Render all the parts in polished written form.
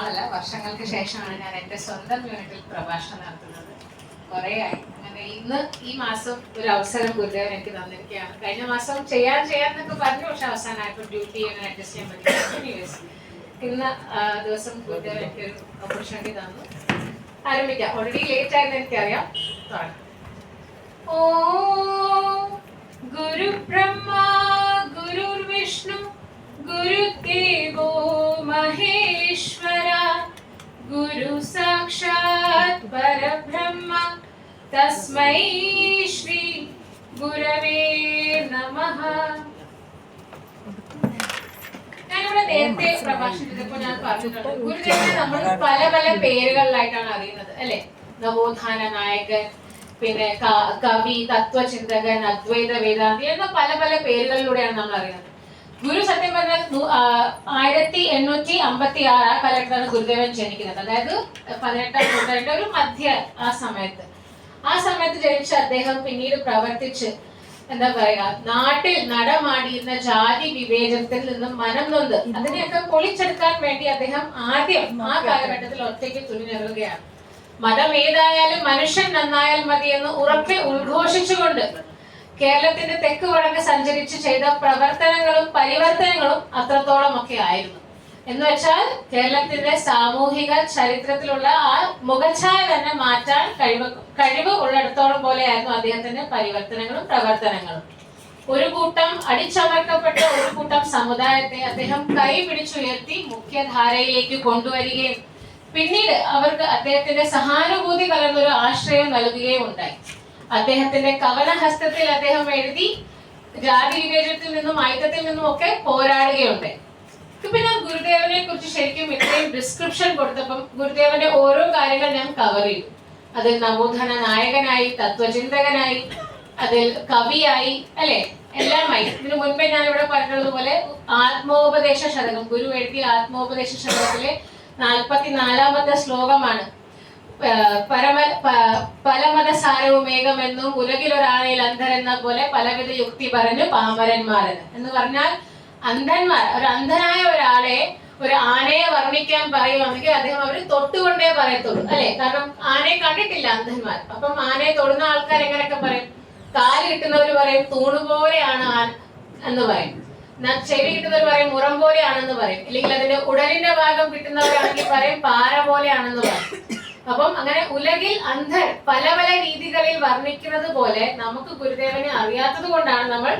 നാളല്ല, വർഷങ്ങൾക്ക് ശേഷമാണ് ഞാൻ എൻ്റെ സ്വന്തം യൂണിറ്റിൽ പ്രഭാഷണം നടത്തുന്നത്. കുറേ ആയി. അങ്ങനെ ഇന്ന് ഈ മാസം ഒരു അവസരം ഗുരുദേവൻ എനിക്ക് തന്നിരിക്കുകയാണ്. കഴിഞ്ഞ മാസം ചെയ്യാന്നൊക്കെ പറഞ്ഞു, പക്ഷെ അവസാനമായപ്പോൾ ഡ്യൂട്ടി അങ്ങനെ അഡ്ജസ്റ്റ് ചെയ്യാൻ പറ്റും. ഇന്ന് ദിവസം ഗുരുദേവൻ എനിക്കൊരു ഓപ്പർച്യൂണിറ്റി തന്നു. ആരംഭിക്കാം. ഓൾറെഡി ലേറ്റ് ആയെന്ന് എനിക്കറിയാം. തുടങ്ങാം. ഓ ഗുരു ബ്രഹ്മ ഗുരുർവിഷ്ണു ഗുരുദേവോ മഹേശ്വര ഗുരു സാക്ഷാത് പരബ്രഹ്മ തസ്മൈ ശ്രീ ഗുരവേ നമഃ. ഞാനിവിടെ നേരത്തെ പ്രഭാഷണം ചെയ്തപ്പോൾ ഞാൻ പറഞ്ഞിട്ടുണ്ട്, ഗുരുദേവനെ നമ്മൾ പല പല പേരുകളിലായിട്ടാണ് അറിയുന്നത് അല്ലെ. നവോത്ഥാന നായകൻ, പിന്നെ കവി, തത്വചിന്തകൻ, അദ്വൈത വേദാന്തി എന്ന പല പല പേരുകളിലൂടെയാണ് നമ്മൾ അറിയുന്നത്. ഗുരു സത്യം പറഞ്ഞാൽ 1856 ആ കാലഘട്ടത്താണ് ഗുരുദേവൻ ജനിക്കുന്നത്. അതായത് 18ാം നൂറ്റാണ്ടിന്റെ ഒരു മധ്യ ആ സമയത്ത് ജനിച്ച അദ്ദേഹം പിന്നീട് പ്രവർത്തിച്ച് എന്താ പറയാ, നാട്ടിൽ നടമാടിയിരുന്ന ജാതി വിവേചനത്തിൽ നിന്നും മനം നൊന്ത് അതിനെയൊക്കെ പൊളിച്ചെടുക്കാൻ വേണ്ടി അദ്ദേഹം ആദ്യം ആ കാലഘട്ടത്തിൽ ഒറ്റയ്ക്ക് തുനിഞ്ഞിറങ്ങുകയാണ്. മതം ഏതായാലും മനുഷ്യൻ നന്നായാൽ മതി എന്ന് ഉറക്കെ ഉദ്ഘോഷിച്ചുകൊണ്ട് കേരളത്തിന്റെ തെക്ക് വടക്ക് സഞ്ചരിച്ച് ചെയ്ത പ്രവർത്തനങ്ങളും പരിവർത്തനങ്ങളും അത്രത്തോളം ഒക്കെ ആയിരുന്നു. എന്ന് വെച്ചാൽ കേരളത്തിന്റെ സാമൂഹിക ചരിത്രത്തിലുള്ള ആ മുഖച്ഛായ തന്നെ മാറ്റാൻ കഴിവ് ഉള്ളിടത്തോളം പോലെയായിരുന്നു അദ്ദേഹത്തിന്റെ പരിവർത്തനങ്ങളും പ്രവർത്തനങ്ങളും. ഒരു കൂട്ടം അടിച്ചമർത്തപ്പെട്ട ഒരു കൂട്ടം സമുദായത്തെ അദ്ദേഹം കൈ പിടിച്ചുയർത്തി മുഖ്യധാരയിലേക്ക് കൊണ്ടുവരികയും പിന്നീട് അവർക്ക് അദ്ദേഹത്തിന്റെ സഹാനുഭൂതി കലർന്നൊരു ആശ്രയം നൽകുകയും ഉണ്ടായി. അദ്ദേഹത്തിന്റെ കവനഹസ്തത്തിൽ അദ്ദേഹം എഴുതി ജാതി വിവേചനത്തിൽ നിന്നും ഐക്യത്തിൽ നിന്നും ഒക്കെ പോരാടുകയുണ്ടായി. ഇപ്പൊ ഞാൻ ഗുരുദേവനെ കുറിച്ച് ശരിക്കും ഇത്രയും ഡിസ്ക്രിപ്ഷൻ കൊടുത്തപ്പം ഗുരുദേവന്റെ ഓരോ കാര്യങ്ങൾ ഞാൻ കവർ ചെയ്തു. അതിൽ നവോത്ഥാന നായകനായി, തത്വചിന്തകനായി, അതിൽ കവിയായി, അല്ലെ, എല്ലാമായി. ഇതിനു മുൻപേ ഞാൻ ഇവിടെ പറഞ്ഞതുപോലെ ആത്മോപദേശ ശതകം, ഗുരു എഴുതിയ ആത്മോപദേശ ശതകത്തിലെ 44ാമത്തെ ശ്ലോകമാണ് പലമതസാരവും ഏകമെന്നും ഉലകിലൊരാളയിൽ അന്ധരെന്ന പോലെ പലവിധ യുക്തി പറഞ്ഞു പാമരന്മാരെന്ന്. എന്ന് പറഞ്ഞാൽ അന്ധന്മാർ, ഒരു അന്ധനായ ഒരാളെ, ഒരു ആനയെ വർണ്ണിക്കാൻ പറയുവാണെങ്കിൽ അദ്ദേഹം അവര് തൊട്ടുകൊണ്ടേ പറയത്തുള്ളൂ അല്ലെ. കാരണം ആനയെ കണ്ടിട്ടില്ല അന്ധന്മാർ. അപ്പം ആനയെ തൊടുന്ന ആൾക്കാർ എങ്ങനെയൊക്കെ പറയും? കാല് കിട്ടുന്നവർ പറയും തൂണുപോലെയാണ് എന്ന് പറയും. ചെവി കിട്ടുന്നവർ പറയും മുറം പോലെയാണെന്ന് പറയും. ഇല്ലെങ്കിൽ അതിന്റെ ഉടലിന്റെ ഭാഗം കിട്ടുന്നവരാണെങ്കിൽ പറയും പാറ പോലെയാണെന്ന് പറയും. അപ്പം അങ്ങനെ ഉലകിൽ അന്ധർ പല പല രീതികളിൽ വർണ്ണിക്കുന്നത് പോലെ നമുക്ക് ഗുരുദേവനെ അറിയാത്തത് കൊണ്ടാണ് നമ്മൾ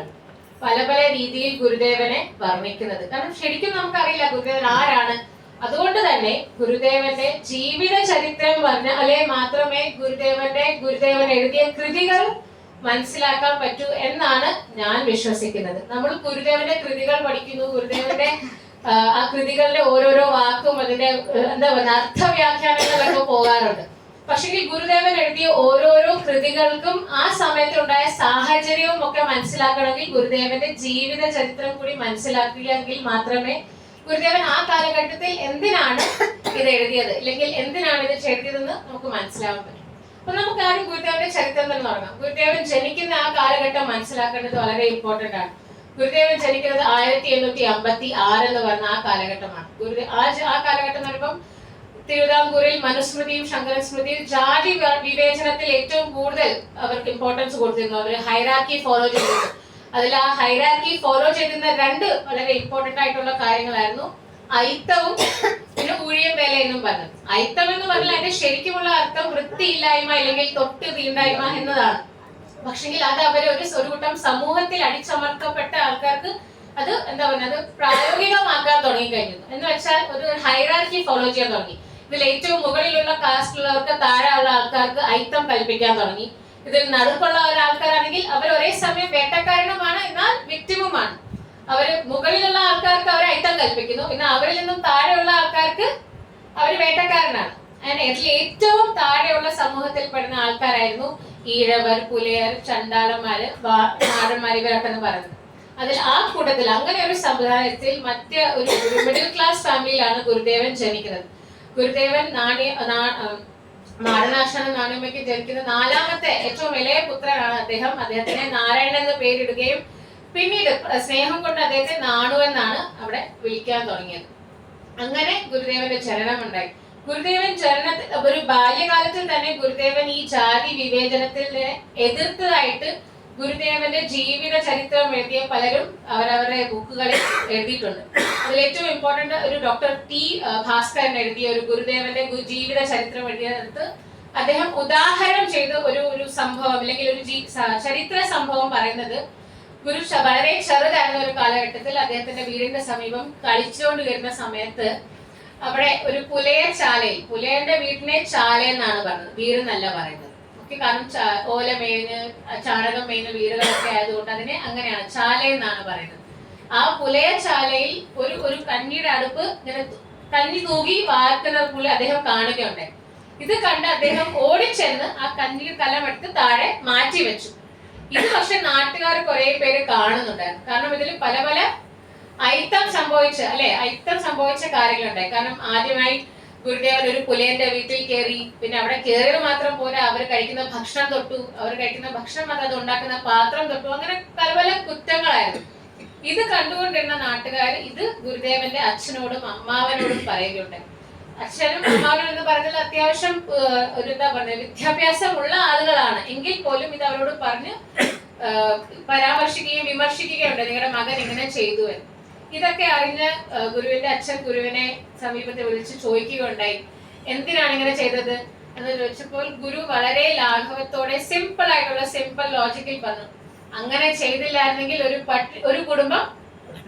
പല പല രീതിയിൽ ഗുരുദേവനെ വർണ്ണിക്കുന്നത്. കാരണം ശരിക്കും നമുക്കറിയില്ല ഗുരുദേവൻ ആരാണ്. അതുകൊണ്ട് തന്നെ ഗുരുദേവന്റെ ജീവിത ചരിത്രം പറഞ്ഞാലേ മാത്രമേ ഗുരുദേവൻ എഴുതിയ കൃതികൾ മനസ്സിലാക്കാൻ പറ്റൂ എന്നാണ് ഞാൻ വിശ്വസിക്കുന്നത്. നമ്മൾ ഗുരുദേവന്റെ കൃതികൾ പഠിക്കുന്നു, ഗുരുദേവന്റെ ആ കൃതികളുടെ ഓരോരോ വാക്കും അതിന്റെ എന്താ പറയുക അർത്ഥവ്യാഖ്യാനങ്ങളിലൊക്കെ പോകാറുണ്ട്. പക്ഷേ ഗുരുദേവൻ എഴുതിയ ഓരോരോ കൃതികൾക്കും ആ സമയത്തുണ്ടായ സാഹചര്യവും ഒക്കെ മനസ്സിലാക്കണമെങ്കിൽ ഗുരുദേവന്റെ ജീവിത ചരിത്രം കൂടി മനസ്സിലാക്കിയെങ്കിൽ മാത്രമേ ഗുരുദേവൻ ആ കാലഘട്ടത്തിൽ എന്തിനാണ് ഇത് എഴുതിയത്, അല്ലെങ്കിൽ എന്തിനാണ് ഇത് എഴുതിയതെന്ന് നമുക്ക് മനസ്സിലാവാൻ പറ്റും. അപ്പൊ നമുക്ക് ആദ്യം ഗുരുദേവന്റെ ചരിത്രം തന്നെ തുടങ്ങാം. ഗുരുദേവൻ ജനിക്കുന്ന ആ കാലഘട്ടം മനസ്സിലാക്കേണ്ടത് വളരെ ഇമ്പോർട്ടന്റ് ആണ്. ഗുരുദേവൻ ജനിക്കുന്നത് 1856 എന്ന് പറഞ്ഞ ആ കാലഘട്ടമാണ്. ആ കാലഘട്ടം എന്ന് പറയുമ്പോൾ തിരുവിതാംകൂറിൽ മനുസ്മൃതിയും ശങ്കര സ്മൃതിയും ജാതി വിവേചനത്തിൽ ഏറ്റവും കൂടുതൽ അവർക്ക് ഇമ്പോർട്ടൻസ് കൊടുത്തിരുന്നു. അവർ ഹൈറാർക്കി ഫോളോ ചെയ്തിരുന്നു. അതിൽ ആ ഹൈറാർക്കി ഫോളോ ചെയ്തിരുന്ന 2 വളരെ ഇമ്പോർട്ടന്റ് ആയിട്ടുള്ള കാര്യങ്ങളായിരുന്നു ഐത്തവും പിന്നെ ഊഴിയം വേല എന്നും പറഞ്ഞത്. ഐത്തം എന്ന് പറഞ്ഞാൽ അതിന്റെ ശരിക്കുമുള്ള അർത്ഥം വൃത്തിയില്ലായ്മ അല്ലെങ്കിൽ തൊട്ട് തീണ്ടായ്മ എന്നതാണ്. പക്ഷെങ്കിൽ അത് അവര് ഒരു കൂട്ടം സമൂഹത്തിൽ അടിച്ചമർത്തപ്പെട്ട ആൾക്കാർക്ക് അത് എന്താ പറയുക, അത് പ്രായോഗികമാക്കാൻ തുടങ്ങി കഴിഞ്ഞു. എന്ന് വെച്ചാൽ ഒരു ഹൈറാർക്കി ഫോളോ ചെയ്യാൻ തുടങ്ങി. ഇതിൽ ഏറ്റവും മുകളിലുള്ള കാസ്റ്റിലുള്ളവർക്ക് താഴെയുള്ള ആൾക്കാർക്ക് ഐത്തം കൽപ്പിക്കാൻ തുടങ്ങി. ഇതിൽ നടുക്കുള്ള ഒരാൾക്കാരാണെങ്കിൽ അവർ ഒരേ സമയം വേട്ടക്കാരനുമാണ് എന്നാൽ വിക്ടിമുമാണ്. അവര് മുകളിലുള്ള ആൾക്കാർക്ക് അവർ ഐത്തം കൽപ്പിക്കുന്നു, പിന്നെ അവരിൽ നിന്നും താഴെയുള്ള ആൾക്കാർക്ക് അവർ വേട്ടക്കാരനാണ്. അതിൽ ഏറ്റവും താഴെയുള്ള സമൂഹത്തിൽ പെടുന്ന ആൾക്കാരായിരുന്നു ഈഴവർ, പുലയർ, ചണ്ടാളന്മാര്, നാടന്മാർ, ഇവരൊക്കെ എന്ന് പറയുന്നത്. അതിൽ ആ കൂട്ടത്തിൽ അങ്ങനെ ഒരു സമുദായത്തിൽ മറ്റേ ഒരു മിഡിൽ ക്ലാസ് ഫാമിലിയിലാണ് ഗുരുദേവൻ ജനിക്കുന്നത്. ഗുരുദേവൻ നാടനാശാന നാണിയമ്മയ്ക്ക് ജനിക്കുന്ന 4ാമത്തെ ഏറ്റവും ഇളയ പുത്രനാണ് അദ്ദേഹം. അദ്ദേഹത്തിന് നാരായണൻ എന്ന് പേരിടുകയും പിന്നീട് സ്നേഹം കൊണ്ട് അദ്ദേഹത്തെ നാണു എന്നാണ് അവിടെ വിളിക്കാൻ തുടങ്ങിയത്. അങ്ങനെ ഗുരുദേവന്റെ ചരണമുണ്ടായി. ഗുരുദേവൻ ഒരു ബാല്യകാലത്തിൽ തന്നെ ഗുരുദേവൻ ഈ ജാതി വിവേചനത്തിനെ എതിർത്തതായിട്ട് ഗുരുദേവന്റെ ജീവിത ചരിത്രം എഴുതിയ പലരും അവരവരുടെ ബുക്കുകളിൽ എഴുതിയിട്ടുണ്ട്. അതിൽ ഏറ്റവും ഇമ്പോർട്ടന്റ് ഒരു ഡോക്ടർ ടി ഭാസ്കരൻ എഴുതിയ ഒരു ഗുരുദേവന്റെ ജീവിത ചരിത്രം എഴുതിയതെടുത്ത് അദ്ദേഹം ഉദാഹരണം ചെയ്ത ഒരു സംഭവം അല്ലെങ്കിൽ ഒരു ചരിത്ര സംഭവം പറയുന്നത്, ഗുരു വളരെ ചെറുതായിരുന്ന ഒരു കാലഘട്ടത്തിൽ അദ്ദേഹത്തിന്റെ വീടിന്റെ സമീപം കളിച്ചുകൊണ്ട് വരുന്ന സമയത്ത് അവിടെ ഒരു പുലയന്റെ വീടിനെ ചാലയെന്നാണ് പറഞ്ഞത്, വീടെന്നല്ല പറയുന്നത്. ഓക്കെ, കാരണം ഓല മേഞ്ഞ് ചാണകം മേഞ്ഞ വീടുകളൊക്കെ ആയതുകൊണ്ട് അതിനെ അങ്ങനെയാണ് ചാലയെന്നാണ് പറയുന്നത്. ആ പുലയച്ചാലയിൽ ഒരു കഞ്ഞിയുടെ അടുപ്പ് ഇങ്ങനെ കഞ്ഞി തൂകി വാർക്കുന്നത് പോലെ അദ്ദേഹം കാണുകയുണ്ടായി. ഇത് കണ്ട് അദ്ദേഹം ഓടിച്ചെന്ന് ആ കഞ്ഞി കലമെടുത്ത് താഴെ മാറ്റി വെച്ചു. ഇത് പക്ഷെ നാട്ടുകാർ കുറെ പേര് കാണുന്നുണ്ടായിരുന്നു. കാരണം ഇതിൽ പല പല അയിത്തം സംഭവിച്ച കാര്യങ്ങളുണ്ടായി. കാരണം ആദ്യമായി ഗുരുദേവൻ ഒരു പുലയന്റെ വീട്ടിൽ കയറി, പിന്നെ അവിടെ കയറിയത് മാത്രം പോരാ, അവർ കഴിക്കുന്ന ഭക്ഷണം തൊട്ടു, അത് ഉണ്ടാക്കുന്ന പാത്രം തൊട്ടു, അങ്ങനെ പല പല കുറ്റങ്ങളായിരുന്നു. ഇത് കണ്ടുകൊണ്ടിരുന്ന നാട്ടുകാർ ഇത് ഗുരുദേവന്റെ അച്ഛനോടും അമ്മാവനോടും പറയുകയുണ്ടായി. അച്ഛനും അമ്മാവനും എന്ന് പറഞ്ഞാൽ അത്യാവശ്യം ഒരു വിദ്യാഭ്യാസമുള്ള ആളുകളാണ് എങ്കിൽ പോലും ഇത് അവരോട് പറഞ്ഞ് പരാമർശിക്കുകയും വിമർശിക്കുകയുണ്ട്, നിങ്ങളുടെ മകൻ ഇങ്ങനെ ചെയ്തു എന്ന്. ഇതൊക്കെ അറിഞ്ഞ് ഗുരുവിന്റെ അച്ഛൻ ഗുരുവിനെ സമീപത്തെ വിളിച്ച് ചോദിക്കുകയുണ്ടായി, എന്തിനാണ് ഇങ്ങനെ ചെയ്തത് എന്ന് ചോദിച്ചപ്പോൾ ഗുരു വളരെ ലാഘവത്തോടെ സിമ്പിൾ ലോജിക്കിൽ പറഞ്ഞു, അങ്ങനെ ചെയ്തില്ലായിരുന്നെങ്കിൽ ഒരു കുടുംബം